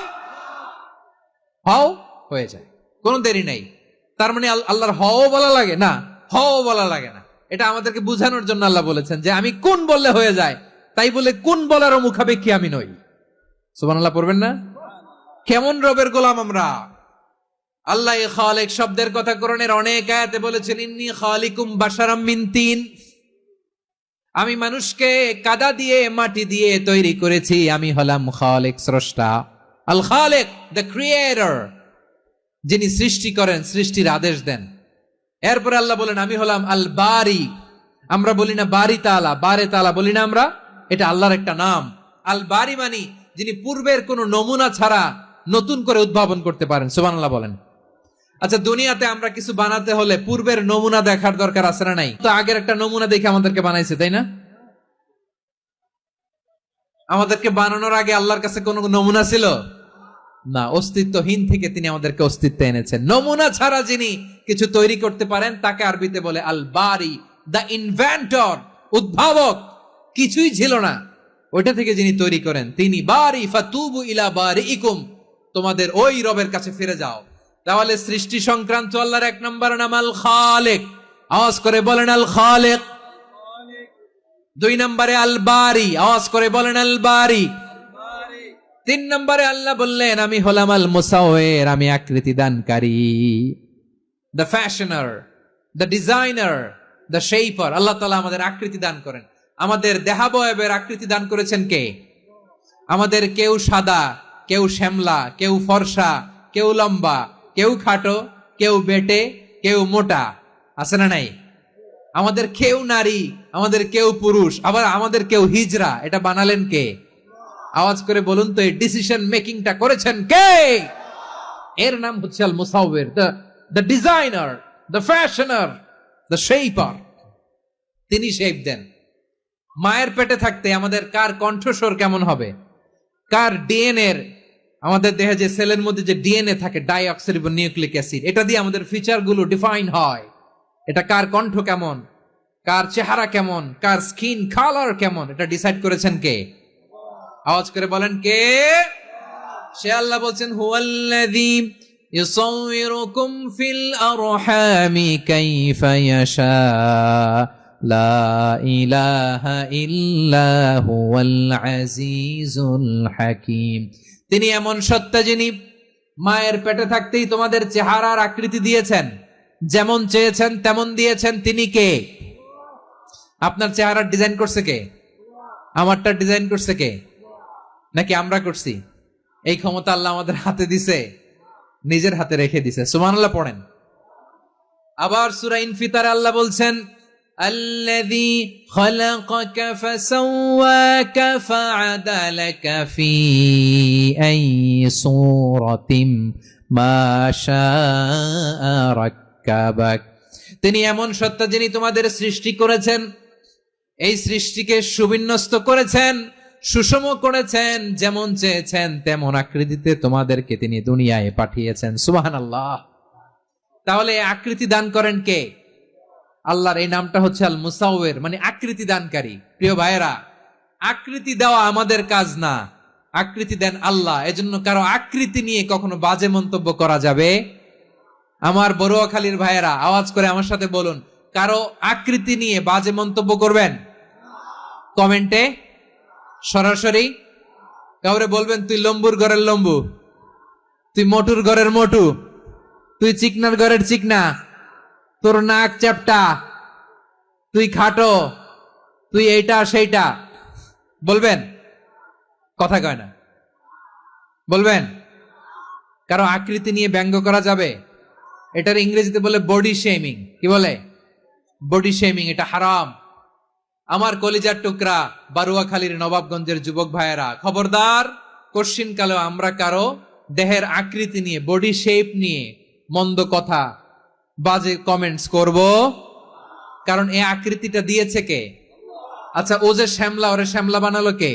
হও হয়ে যায়, কোনো দেরি নাই। তার মানে আল্লাহর হও বলা লাগে না, হও বলা লাগে না। এটা আমাদেরকে বুঝানোর জন্য আল্লাহ বলেছেন যে আমি কোন বললে হয়ে যায়, তাই বলে কোন বলারও মুখাপেক্ষী আমি নই। সুবহানাল্লাহ পড়বেন না? কেমন রবের গোলাম আমরা। আল্লাহ খালিক শব্দের কথা কোরআনের অনেক আয়াতে বলেছেন, ইন্নী খালিকুম বাশারাম মিন তিন, আমি মানুষকে কাদা দিয়ে, মাটি দিয়ে তৈরি করেছি। আমি হলাম খালিক, স্রষ্টা। আল খালিক, দ্য ক্রিয়েটর, যিনি সৃষ্টি করেন, সৃষ্টির আদেশ দেন। এরপরে আল্লাহ বলেন আমি হলাম আল বারি। আমরা বলি না বারি তাআলা, বারে তাআলা বলি না আমরা, এটা আল্লাহর একটা নাম। আল বারি মানি যিনি পূর্বের কোন নমুনা ছাড়া নতুন করে উদ্ভাবন করতে পারেন। সুবহানাল্লাহ বলেন। আচ্ছা, দুনিয়াতে আমরা কিছু বানাতে হলে পূর্বের নমুনা দেখার দরকার আছে না নাই? তো আগের একটা নমুনা দেখে আমাদেরকে বানাইছে, তাই না? আমাদেরকে বানানোর আগে আল্লাহর কাছে কোনো নমুনা ছিল না, অস্তিত্বহীন থেকে তিনি আমাদেরকে অস্তিত্বে এনেছেন। নমুনা ছাড়া যিনি কিছু তৈরি করতে পারেন তাকে আরবিতে বলে আল বারি, দ্য ইনভেন্টর, উদ্ভাবক। কিছুই ছিল না, ওইটা থেকে যিনি তৈরি করেন তিনি বারি। ফাতুবু ইলা বারিইকুম, তোমাদের ওই রবের কাছে ফিরে যাও। তাহলে সৃষ্টি সংক্রান্ত আল্লাহর 1 নম্বর নাম আল খালিক। আওয়াজ করে বলেন আল খালিক। 2 নম্বরে আল বারি। আওয়াজ করে বলেন আল বারি। 3 নম্বরে আল্লাহ বললেন আমি হলাম আল মুসাউবির, আমি আকৃতি দানকারী, the fashioner, the designer, the shaper. আল্লাহ তাআলা আমাদের আকৃতি দান করেন। আমাদের দেহাবয়বের আকৃতি দান করেছেন কে? আমাদের কেউ সাদা, কেউ শ্যামলা, কেউ ফর্সা, কেউ লম্বা, কেউ খাটো, কেউ বেটে, কেউ মোটা, আছে না নাই? আমাদের কেউ নারী, আমাদের কেউ পুরুষ, আবার আমাদের কেউ হিজড়া। এটা বানালেন কে? আওয়াজ করে বলুন তো, এই ডিসিশন মেকিংটা করেছেন কে? এর নাম হচ্ছে আল মুসাউবির, the designer, the fashioner, the shaper. তিনি শেপ দেন। মায়ের পেটে থাকতে আমাদের কার কণ্ঠস্বর কেমন হবে, কার ডিএনএ, আমাদের দেহে যে সেলের মধ্যে যে ডিএনএ থাকে, ডাইঅক্সিরিবো নিউক্লিক অ্যাসিড, এটা দিয়ে আমাদের ফিচার গুলো ডিফাইন হয়। এটা কার কণ্ঠ কেমন, কার চেহারা কেমন, কার স্কিন কালার কেমন, এটা ডিসাইড করেছেন কে? আওয়াজ করে বলেন কে? সে আল্লাহ বলছেন, হুয়াল্লাযী ইউসাউইরুকুম ফিল আরহামি কাইফা ইয়াশা লা ইলাহা ইল্লা হুয়াল আজিজুল হাকীম। তিনি এমন সত্তা যিনি মায়ের পেটে থাকতেই তোমাদের চেহারার আকৃতি দিয়েছেন, যেমন চেয়েছেন তেমন দিয়েছেন। তিনি কে? আপনার চেহারার ডিজাইন করছে কে? আমারটা ডিজাইন করছে কে? নাকি আমরা করছি? এই ক্ষমতা আল্লাহ আমাদের হাতে দিছে, নিজের হাতে রেখে দিছে। সুবহানাল্লাহ পড়েন। আবার সূরা ইনফিতারে আল্লাহ বলছেন, আল্লাযী খালাকাকা ফাসাওয়াকা ফাআদালাকা ফি আইয়ি সূরাতিন মা শাআ রাক্কাবাক। তিনি এমন সত্তা যিনি তোমাদের সৃষ্টি করেছেন, এই সৃষ্টিকে সুবিন্যস্ত করেছেন, সুষম করেছেন, যেমন চেয়েছেন তেমন আকৃতিতে তোমাদেরকে তিনি দুনিয়ায় পাঠিয়েছেন। সুবহানাল্লাহ। তাহলে আকৃতি দান করেন কে? আল্লাহর এই নামটা হচ্ছে আল মুসাউবির, মানে আকৃতি দানকারী। প্রিয় ভাইয়েরা, আকৃতি দেওয়া আমাদের কাজ না, আকৃতি দেন আল্লাহ। এজন্য কারো আকৃতি নিয়ে কখনো বাজে মন্তব্য করা যাবে? আমার বড়ুয়াখালীর ভাইয়েরা আওয়াজ করে আমার সাথে বলুন, কারো আকৃতি নিয়ে বাজে মন্তব্য করবেন? কমেন্টে সরাসরি কাউরে বলবেন, তুই লম্বুর ঘরের লম্বু, তুই মোটুর ঘরের মোটু, তুই চিকনার ঘরের চিকনা, তোর নাক চ্যাপটা, তুই খাটো, তুই এইটা সেইটা বলবেন? কথা কয় না, বলবেন? কারো আকৃতি নিয়ে ব্যঙ্গ করা যাবে? এটার ইংরেজিতে বলে বডি শেমিং। কি বলে? Body shaming. এটা হারাম। আমার কলিজার টুকরা বারুয়াখালীর নবাবগঞ্জের যুবক ভাইয়েরা, খবরদার, কোশ্চিন কালেও আমরা কারো দেহের আকৃতি নিয়ে, বডি শেপ নিয়ে মন্দ কথা, বাজে কমেন্টস করব। কারণ এই আকৃতিটা দিয়েছে কে? আচ্ছা, ও যে শ্যামলা, ওরে শ্যামলা বানালো কে?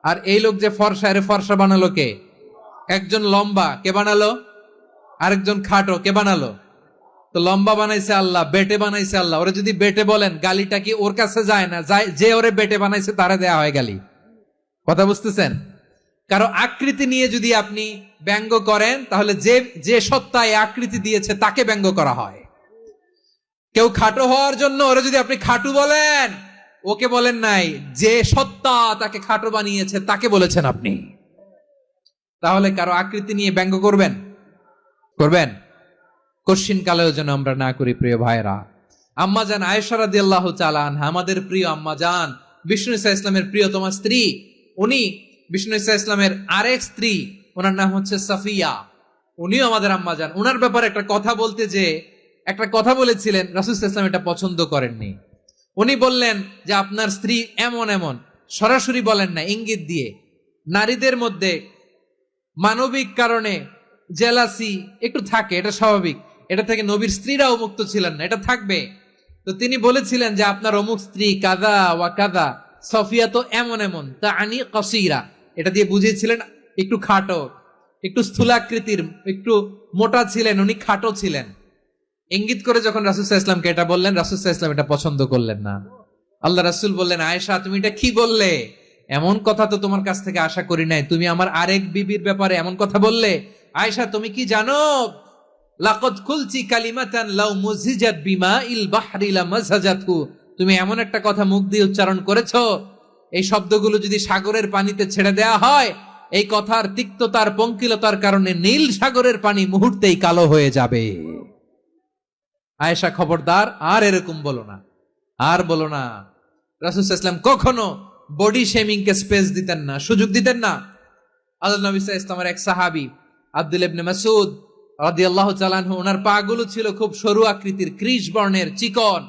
আর এই লোক যে ফর্সা, এরে ফর্সা বানালো কে? একজন লম্বা, কে বানালো? আরেকজন খাটো, কে বানালো? তো লম্বা বানাইছে আল্লাহ, বেটে বানাইছে আল্লাহ। ওরে যদি বেটে বলেন, গালিটা কি ওর কাছে যায় না? যায়। যে ওরে বেটে বানাইছে তারে দেয়া হয় গালি। কথা বুঝতেছেন? কারো আকৃতি নিয়ে যদি আপনি ব্যঙ্গ করেন, তাহলে যে যে সত্তা এই আকৃতি দিয়েছে তাকে ব্যঙ্গ করা হয়। কেউ খাটো হওয়ার জন্য ওরে যদি আপনি খাটু বলেন, ওকে বলেন নাই, যে সত্তা তাকে খাটো বানিয়েছে তাকে বলেছেন আপনি। তাহলে কারো আকৃতি নিয়ে ব্যঙ্গ করবেন? করবেন? কোশ্চিন কালেও যেন আমরা না করি। প্রিয় ভাইরা, আম্মাজান আয়েশা রাদিয়াল্লাহু তাআলা আনহা, আমাদের প্রিয় আম্মাজান, বিষ্ণু ইসা ইসলামের প্রিয়তমা স্ত্রী, উনি বিষ্ণু ইসা ইসলামের আরেক স্ত্রী, ওনার নাম হচ্ছে সাফিয়া, উনিও আমাদের আম্মাজান। ওনার ব্যাপারে একটা কথা বলতে যে একটা কথা বলেছিলেন, রাসূল সাল্লাল্লাহু আলাইহি ওয়াসাল্লাম এটা পছন্দ করেননি। উনি বললেন যে আপনার স্ত্রী এমন এমন, সরাসরি বলেন না, ইঙ্গিত দিয়ে। নারীদের মধ্যে মানবিক কারণে জেলাসি একটু থাকে, এটা স্বাভাবিক। এটা থেকে নবীর স্ত্রীরাও মুক্ত ছিলেন না, এটা থাকবে। তো তিনি বলেছিলেন যে আপনার অমুক স্ত্রী কাদা ওয়া কাদা, সফিয়া তো এমন এমন, তা আনি কসিরা, এটা দিয়ে বুঝিয়েছিলেন একটু খাটো, একটু স্থূলাকৃতির, একটু মোটা ছিলেন, উনি খাটো ছিলেন। ইঙ্গিত করে যখন রাসূল সাল্লাল্লাহু আলাইহি ওয়াসাল্লামকে এটা বললেন, রাসূল সাল্লাল্লাহু আলাইহি ওয়াসাল্লাম এটা পছন্দ করলেন না। আল্লাহ রাসূল বললেন, আয়েশা তুমি এটা কি বললে? এমন কথা তো তোমার কাছ থেকে আশা করি নাই। তুমি আমার আরেক বিবির ব্যাপারে এমন কথা বললে। আয়েশা, তুমি কি জানো, লাকাদ কুলতি কালিমাতান লাউ মুজিজাত বিমাইল বাহরি লামাজাজাতহু, তুমি এমন একটা কথা মুখ দিয়ে উচ্চারণ করেছো, এই শব্দগুলো যদি সাগরের পানিতে ছেড়ে দেয়া হয়, এই কথার তিক্ততার, পঙ্কিলতার কারণে নীল সাগরের পানি মুহূর্তেই কালো হয়ে যাবে। আয়েশা, খবরদার, আর এরকম বলো না, আর বলো না। রাসূল সাল্লাল্লাহু আলাইহি ওয়াসাল্লাম কখনো বডি শেমিং কে স্পেস দিতেন না, সুযোগ দিতেন না। আল্লাহ নবী সাল্লাল্লাহু আলাইহি ওয়াসাল্লামের এক সাহাবী আব্দুল ইবনে মাসউদ রাদিয়াল্লাহু তাআলা আনহু, ওনার পা গুলো ছিল খুব সরু আকৃতির, কৃষ বর্ণের, চিকন।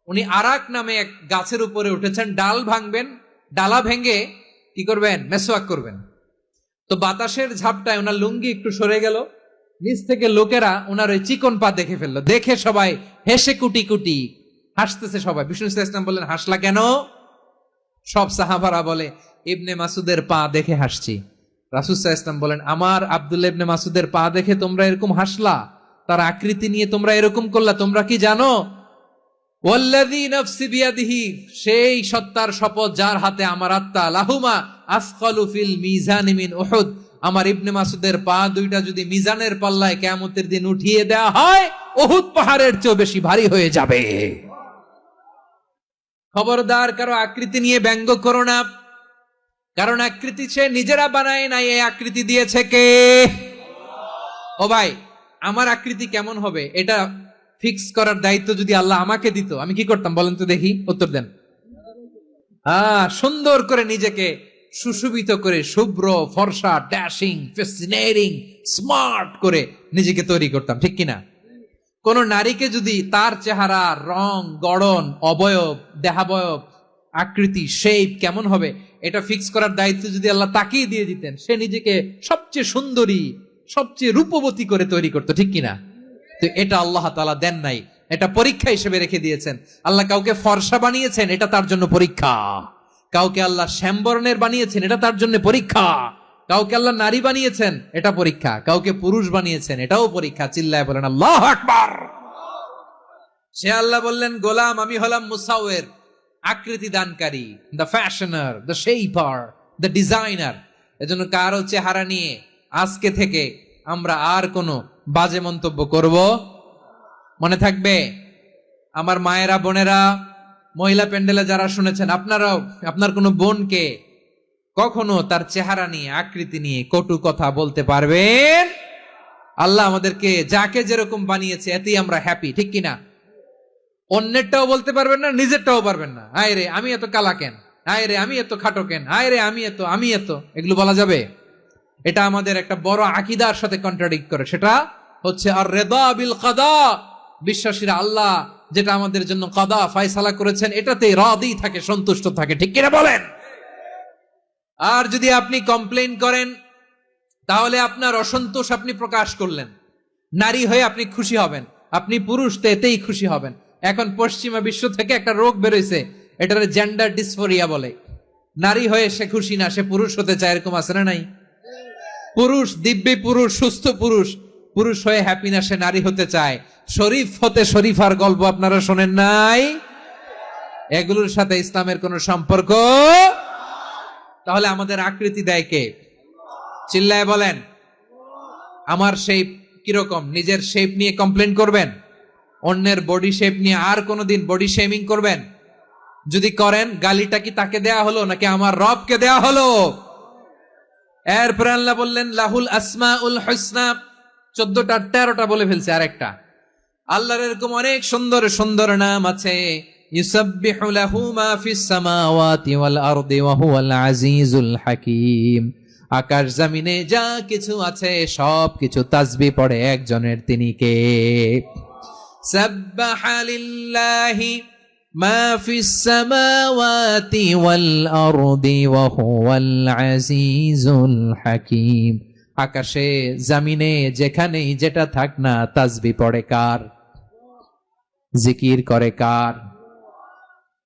উনি আরাক নামে এক গাছের উপরে উঠেছেন, ডাল ভাঙবেন, ডালা ভেঙে কি করবেন, মেসওয়াক করবেন। তো বাতাসের ঝাপটায় ওনার লুঙ্গি একটু সরে গেল, নিচ থেকে লোকেরা ওনার ওই চিকন পা দেখে ফেললো, দেখে সবাই হেসে কুটি কুটি হাসতেছে সবাই। বিষ্ণু ইসলাম বললেন, হাসলা কেন? সব সাহাবারা বলে, ইবনে মাসুদের পা দেখে হাসছি। রাসূল সাল্লাল্লাহু আলাইহি ওয়াসাল্লাম বলেন, আমার আব্দুল্লাহ ইবনে মাসুদের পা দেখে তোমরা এরকম হাসলা, তার আকৃতি নিয়ে তোমরা এরকম করলা, তোমরা কি জানো? ওয়াল্লাযী নাফসি বিয়াদিহি, সেই সত্তার শপথ যার হাতে আমার আত্মা, লাহুমা আসকালু ফিল মিজানি মিন উহুদ, আমার ইবনে মাসুদের পা দুইটা যদি মিজানের পাল্লায় কিয়ামতের দিন উঠিয়ে দেওয়া হয়, উহুদ পাহাড়ের চেয়ে বেশি ভারী হয়ে যাবে। খবরদার, কারো আকৃতি নিয়ে ব্যঙ্গ করো না, কারণ আকৃতি সে নিজেরা বানায় নাই, এই আকৃতি দিয়েছে কে? ও ভাই, আমার আকৃতি কেমন হবে এটা ফিক্স করার দায়িত্ব যদি আল্লাহ আমাকে দিত, আমি কি করতাম বলেন তো দেখি, উত্তর দেন। সুন্দর করে নিজেকে সুশোভিত করে, শুভ্র, ফর্সা, ড্যাশিং, ফ্যাসিনেটিং, স্মার্ট করে নিজেকে তৈরি করতাম, ঠিক কিনা? কোন নারীকে যদি তার চেহারা, রং, গড়ন, অবয়ব, দেহাবয়ব, আকৃতি, শেপ কেমন হবে এটা ফিক্স করার দায়িত্ব যদি আল্লাহ তাকেই দিয়ে দিতেন, সে নিজেকে সবচেয়ে সুন্দরী, সবচেয়ে রূপবতী করে তৈরি করতো, ঠিক কিনা? তো এটা আল্লাহ তাআলা দেন নাই, এটা পরীক্ষা হিসেবে রেখে দিয়েছেন। আল্লাহ কাউকে ফর্সা বানিয়েছেন, এটা তার জন্য পরীক্ষা। কাউকে আল্লাহ শ্যামবর্ণের বানিয়েছেন, এটা তার জন্য পরীক্ষা। কাউকে আল্লাহ নারী বানিয়েছেন, এটা পরীক্ষা। কাউকে পুরুষ বানিয়েছেন, এটাও পরীক্ষা। চিল্লায় বলেন আল্লাহু আকবার। সে আল্লাহ বললেন, গোলাম আমি হলাম মুসাওয়ির, আকৃতি দানকারী, the fashioner, the shaper, the designer. এজন্য কারো চেহারা নিয়ে আজকে থেকে আমরা আর কোনো বাজে মন্তব্য করব মনে থাকবে। আমার মায়েরা, বোনেরা, মহিলা প্যান্ডেলে যারা শুনেছেন, আপনারাও আপনার কোনো বোনকে কখনো তার চেহারা নিয়ে, আকৃতি নিয়ে কটু কথা বলতে পারবেন? আল্লাহ আমাদেরকে যাকে যেরকম বানিয়েছে এতেই আমরা হ্যাপি, ঠিক কিনা? অন্যেরটাও বলতে পারবেন না, নিজেরটাও পারবেন না। আয় রে আমি এত কালা কেন, আয় রে আমি এত খাটো কেন, আয় রে আমি এত, এগুলো বলা যাবে? এটা আমাদের একটা বড় আকীদার সাথে কন্ট্রাডিক্ট করে। সেটা হচ্ছে আর রিদা বিল কাদা, বিশ্বাসীরা আল্লাহ যেটা আমাদের জন্য কাদা ফয়সালা করেছেন এটাতে রাদি থাকে, সন্তুষ্ট থাকে, ঠিক কিনা বলেন? আর যদি আপনি কমপ্লেইন করেন তাহলে আপনার অসন্তোষ আপনি প্রকাশ করলেন। নারী হয়ে আপনি খুশি হবেন, আপনি পুরুষ তো এতেই খুশি হবেন। এখন পশ্চিমা বিশ্ব থেকে একটা রোগ বেরোইছে, এটার জেন্ডার ডিসফোরিয়া বলে। নারী হয়ে সে খুশি না, সে পুরুষ হতে চায়, এরকম আছে না নাই? পুরুষ, দিব্যি পুরুষ, সুস্থ পুরুষ, পুরুষ হয়ে হ্যাপি না, সে নারী হতে চায়। শরীফ হতে শরীফার গল্প আপনারা শোনেন নাই? এগুলোর সাথে ইসলামের কোন সম্পর্ক? তাহলে আমাদের আকৃতি দেয় কে? চিল্লায় বলেন। আমার শেপ কিরকম, নিজের শেপ নিয়ে কমপ্লেন করবেন? অন্যের বডি শেপ নিয়ে আর কোনোদিন বডি শেমিং করবেন? যদি করেন, গালিটা কি তাকে দেয়া হলো নাকি আমার রবকে দেয়া হলো? এরপর আল্লাহ বললেন লাহুল আসমাউল হুসনা, 14টা 13টা বলে ফেলছে আরেকটা। আল্লাহর এরকম অনেক সুন্দর সুন্দর নাম আছে। ইউসাব্বিহু লাহু মা ফিস সামাওয়াতি ওয়াল আরদি ওয়া হুয়াল আজিজুল হাকীম। আকাশ জমিনে যা কিছু আছে সব কিছু তাসবিহ পড়ে একজনের, তিনি কে? সাব্বাহা লিল্লাহি মা ফিস সামাওয়াতি ওয়াল আরদি ওয়া হুয়াল আজিজুল হাকীম। আকাশে জমিনে যেখানেই যেটা থাক না, তাসবিহ পড়ে কার? জিকির করে কার?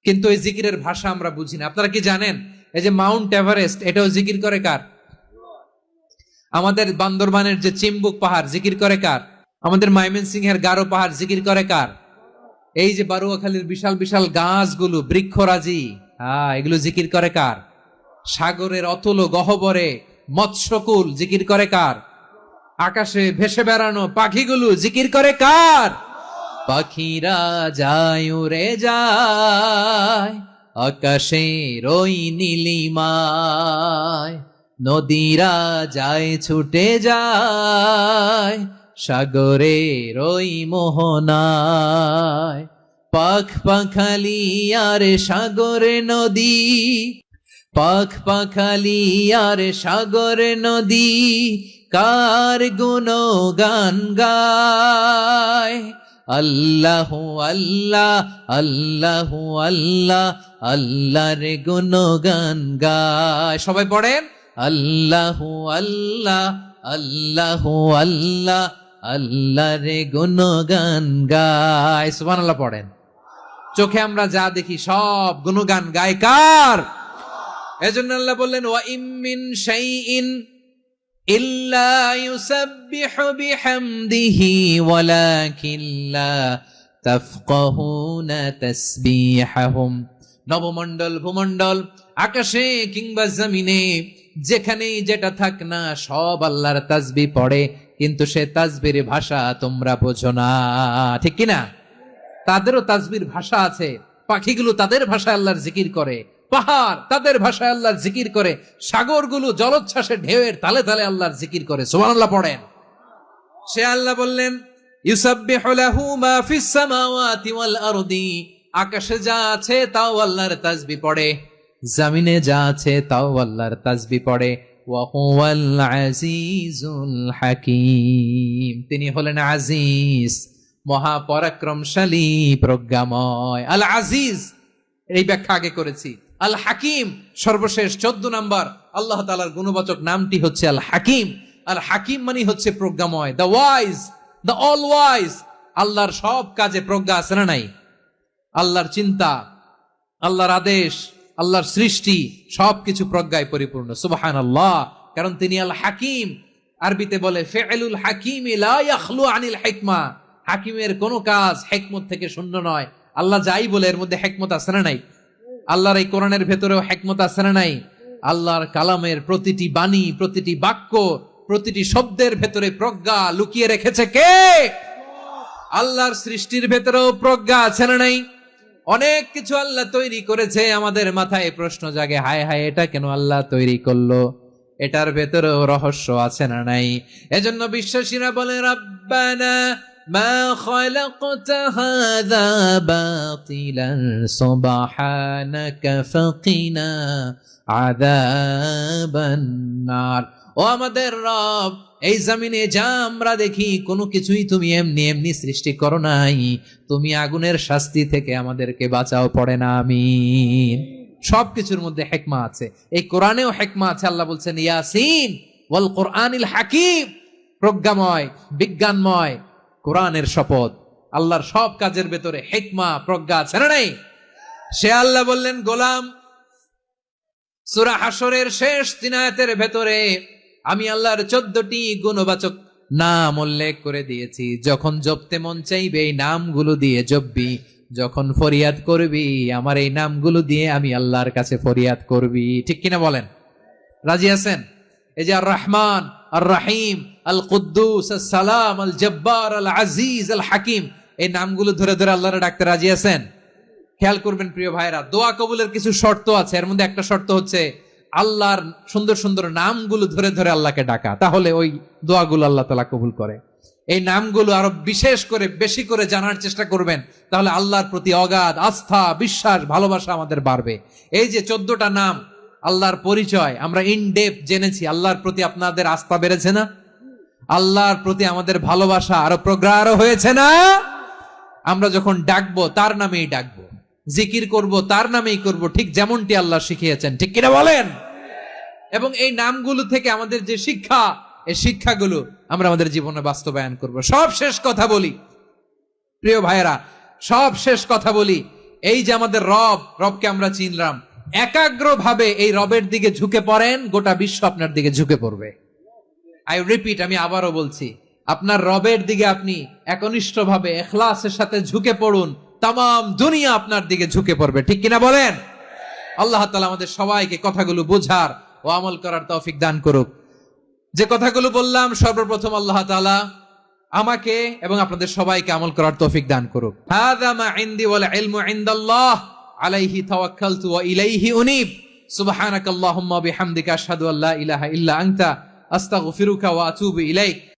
কিন্তু এই জিকিরের ভাষা আমরা বুঝি না। আপনারা কি জানেন এই যে মাউন্ট এভারেস্ট, এটাও জিকির করে কার? আমাদের বান্দরবানের যে চিম্বুক পাহাড়, জিকির করে কার? আমাদের ময়মনসিংহের গারো পাহাড়, জিকির করে কার? এই যে বারুয়াখালীর বিশাল বিশাল গাছগুলো, বৃক্ষরাজি, এগুলো জিকির করে কার? সাগরের অতল গহ্বরে মৎস্যকুল, জিকির করে কার? আকাশে ভেসে বেড়ানো পাখিগুলো, জিকির করে কার? পাখিরা যায় উড়ে যায় আকাশের ওই নীলিমায়, নদীরা যায় ছুটে যায় সাগরের ওই মোহনায়। পাখ পাখালি আর সাগরে নদী, পাখ পাখালি আর সাগরে নদী, কার গুণগান গায়। আল্লাহু আল্লাহ আল্লাহু আল্লাহ আল্লাহর গুণগান গায়। সবাই পড়েন আল্লাহু আল্লাহ আল্লাহু আল্লাহ আল্লাহর গুণগান গায়। সুবহানাল্লাহ পড়েন। চোখে আমরা যা দেখি সব গুণগান গায় কার? এজন্য আল্লাহ বললেন ওয়া ইম মিন শাইইন ইল্লা ইউসাব্বিহু বিহামদিহি ওয়ালাকিন লা তাফকাহুনা তাসবিহাহুম। নবমণ্ডল ভূমণ্ডল আকাশে কিংবা জমিনে যেখানেই যেটা থাক না সব আল্লাহর তাসবিহ পড়ে, কিন্তু সে তাসবির ভাষা তোমরা বোঝো না, ঠিক কিনা? তাদেরও তাসবির ভাষা আছে। পাখিগুলো তাদের ভাষায় আল্লাহর জিকির করে, পাহাড় তাদের ভাষায় আল্লাহর জিকির করে, সাগরগুলো জলোচ্ছ্বাসে ঢেউয়ের তালে তালে আল্লাহর জিকির করে। সুবহানাল্লাহ পড়েন। সে আল্লাহ বললেন ইউসাব্বিহু লাহু মা ফিস সামাওয়াতি ওয়াল আরদি। আকাশে যা আছে তাও আল্লাহর তাসবিহ পড়ে, জমিনে যা আছে তাও আল্লাহর তাসবিহ পড়ে। ওয়া হুয়াল আজিজুল হাকীম। তিনি হলেন আজিজ, মহাপরাক্রমশালী, প্রজ্ঞাময়। আল আজিজ এই ব্যাখ্যা আগে করেছি। আল হাকিম সর্বশেষ 14 নম্বর আল্লাহ তাআলার গুণবাচক নামটি হচ্ছে আল হাকিম। আল হাকিম মানে হচ্ছে প্রজ্ঞাময়, the wise, the all wise. আল্লাহর সব কাজে প্রজ্ঞা আছে না নাই? আল্লাহর চিন্তা, আল্লাহর আদেশ, আল্লাহর সৃষ্টি সবকিছু প্রজ্ঞায় পরিপূর্ণ। সুবহানাল্লাহ। কারণ তিনি আল হাকিম। আরবিতে বলে ফিআলুল হাকিমি লা ইয়াখলু আনিল হিকমা। হাকিমের কোন কাজ হিকমত থেকে শূন্য নয়। আল্লাহ যাই বলে এর মধ্যে হিকমত আছে না নাই? আল্লাহর এই কোরআনের ভেতরেও হিকমত আছে না নাই? আল্লাহর কালামের প্রতিটি বাণী, প্রতিটি বাক্য, প্রতিটি শব্দের ভেতরে প্রজ্ঞা লুকিয়ে রেখেছে কে? আল্লাহর সৃষ্টির ভেতরেও প্রজ্ঞা আছে না নাই? অনেক কিছু আল্লাহ তৈরি করেছে, আমাদের মাথায় প্রশ্ন জাগে, হায় হায় এটা কেন আল্লাহ তৈরি করলো? এটার ভেতরেও রহস্য আছে না নাই? এজন্য বিশ্বাসীরা বলে রব্বানা মা খালাকতা হাযা বাতিলান সুবহানাকা ফাকিনা আযাবান নার। ও আমাদের রব, এই জমিনে যা আমরা দেখি কোনো কিছুই তুমি এমনি এমনি সৃষ্টি করো নাই, তুমি আগুনের শাস্তি থেকে আমাদেরকে বাঁচাও, পড়ে না আমিন। সবকিছুর মধ্যে হিকমা আছে, এই কোরআনেও হিকমা আছে। আল্লাহ বলছেন ইয়াসিন ওয়াল কোরআনিল হাকিম, প্রজ্ঞাময়, বিজ্ঞানময় কোরআনের শপথ। আল্লাহর সব কাজের ভেতরে হিকমা, প্রজ্ঞা আছে না নাই? সে আল্লাহ বললেন গোলাম, সূরা হাশরের শেষ 3 আয়াতের ভেতরে আমি আল্লাহর 14টি গুণবাচক নাম উল্লেখ করে দিয়েছি। যখন জপতে মন চাইবে এই নামগুলো দিয়ে জপবি, যখন ফরিয়াদ করবি আমার এই নামগুলো দিয়ে আমি আল্লাহর কাছে ফরিয়াদ করবি। ঠিক কিনা বলেন? রাজি আছেন? এই যে আর রহমান, আর রাহিম, আল কুদ্দুস, আস সালাম, আল জব্বার, আল আজিজ, আল হাকিম, এই নামগুলো ধরে ধরে আল্লাহর ডাকতে রাজি আছেন? খেয়াল করবেন প্রিয় ভাইরা, দোয়া কবুলের কিছু শর্ত আছে। এর মধ্যে একটা শর্ত হচ্ছে আল্লাহর সুন্দর সুন্দর নামগুলো ধরে ধরে আল্লাহকে ডাকা, তাহলে ওই দোয়াগুলো আল্লাহ তাআলা কবুল করে। এই নামগুলো আরো বিশেষ করে বেশি করে জানার চেষ্টা করবেন, তাহলে আল্লাহর প্রতি অগাধ আস্থা, বিশ্বাস, ভালোবাসা আমাদের বাড়বে। এই যে 14টা নাম আল্লাহর পরিচয় আমরা ইন ডেপথ জেনেছি, আল্লাহর প্রতি আপনাদের আস্থা বেড়েছে না? আল্লাহর প্রতি আমাদের ভালোবাসা আরো প্রগাঢ় হয়েছে না? আমরা যখন ডাকবো তার নামেই ডাকবো, জিকির করব তার নামেই করব, ঠিক যেমনটি আল্লাহ শিখিয়েছেন। ঠিক কিনা বলেন? এবং এই নামগুলো থেকে আমাদের যে শিক্ষা, এই শিক্ষাগুলো আমরা আমাদের জীবনে বাস্তবায়ন করব। সব শেষ কথা বলি প্রিয় ভাইয়েরা, সব শেষ কথা বলি, এই যে আমাদের রবকে আমরা চিনলাম, একাগ্রভাবে এই রবের দিকে ঝুঁকে পড়েন, গোটা বিশ্ব আপনার দিকে ঝুঁকে পড়বে। আই রিপিট, আমি আবারও বলছি, আপনার রবের দিকে আপনি একনিষ্ঠভাবে ইখলাসের সাথে ঝুঁকে পড়ুন, তাম দুনিয়া আপনার দিকে ঝুঁকে পড়বে। ঠিক কিনা বলেন? আল্লাহ তাআলা আমাদের সবাইকে কথাগুলো বোঝার ও আমল করার তৌফিক দান করুক। যে কথাগুলো বললাম, সর্বপ্রথম আল্লাহ তাআলা আমাকে এবং আপনাদের সবাইকে আমল করার তৌফিক দান করুক। হাযা মা ইনদি ওয়াল ইলমু ইনদাল্লাহ আলাইহি তাওয়াক্কালতু ওয়া ইলাইহি উনীব। সুবহানাকাল্লাহুম্মা ওয়া বিহামদিকা আশহাদু আল্লা ইলাহা ইল্লা আনতা আস্তাগফিরুকা ওয়া আতুবু ইলাইক।